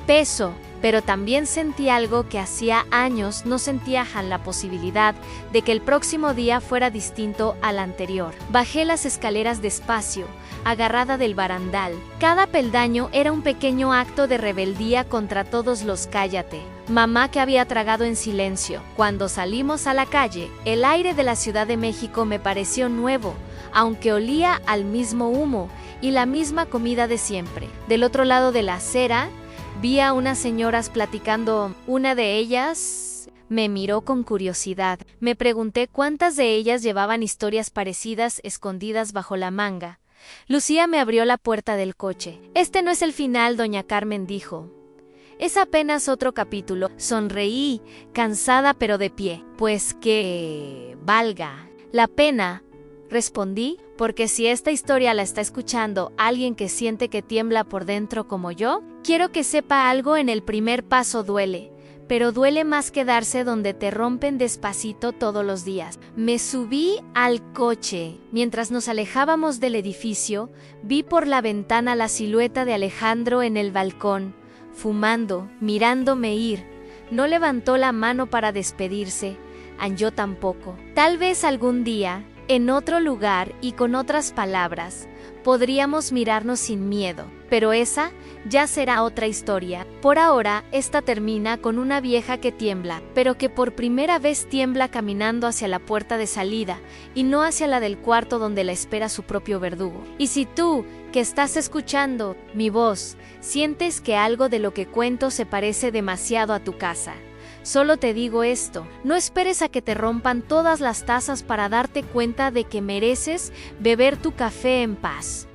peso, pero también sentí algo que hacía años no sentía, la posibilidad de que el próximo día fuera distinto al anterior. Bajé las escaleras despacio, agarrada del barandal. Cada peldaño era un pequeño acto de rebeldía contra todos los cállate. Mamá que había tragado en silencio. Cuando salimos a la calle, el aire de la Ciudad de México me pareció nuevo, aunque olía al mismo humo y la misma comida de siempre. Del otro lado de la acera, vi a unas señoras platicando. Una de ellas me miró con curiosidad. Me pregunté cuántas de ellas llevaban historias parecidas escondidas bajo la manga. Lucía me abrió la puerta del coche. Este no es el final, doña Carmen dijo. Es apenas otro capítulo. Sonreí, cansada pero de pie. Pues que valga la pena, respondí, porque si esta historia la está escuchando alguien que siente que tiembla por dentro como yo, quiero que sepa algo. En el primer paso duele, pero duele más quedarse donde te rompen despacito todos los días. Me subí al coche. Mientras nos alejábamos del edificio, vi por la ventana la silueta de Alejandro en el balcón, fumando, mirándome ir. No levantó la mano para despedirse, yo tampoco. Tal vez algún día, en otro lugar y con otras palabras, podríamos mirarnos sin miedo, pero esa ya será otra historia. Por ahora, esta termina con una vieja que tiembla, pero que por primera vez tiembla caminando hacia la puerta de salida y no hacia la del cuarto donde la espera su propio verdugo. Y si tú, que estás escuchando mi voz, sientes que algo de lo que cuento se parece demasiado a tu casa, solo te digo esto: no esperes a que te rompan todas las tazas para darte cuenta de que mereces beber tu café en paz.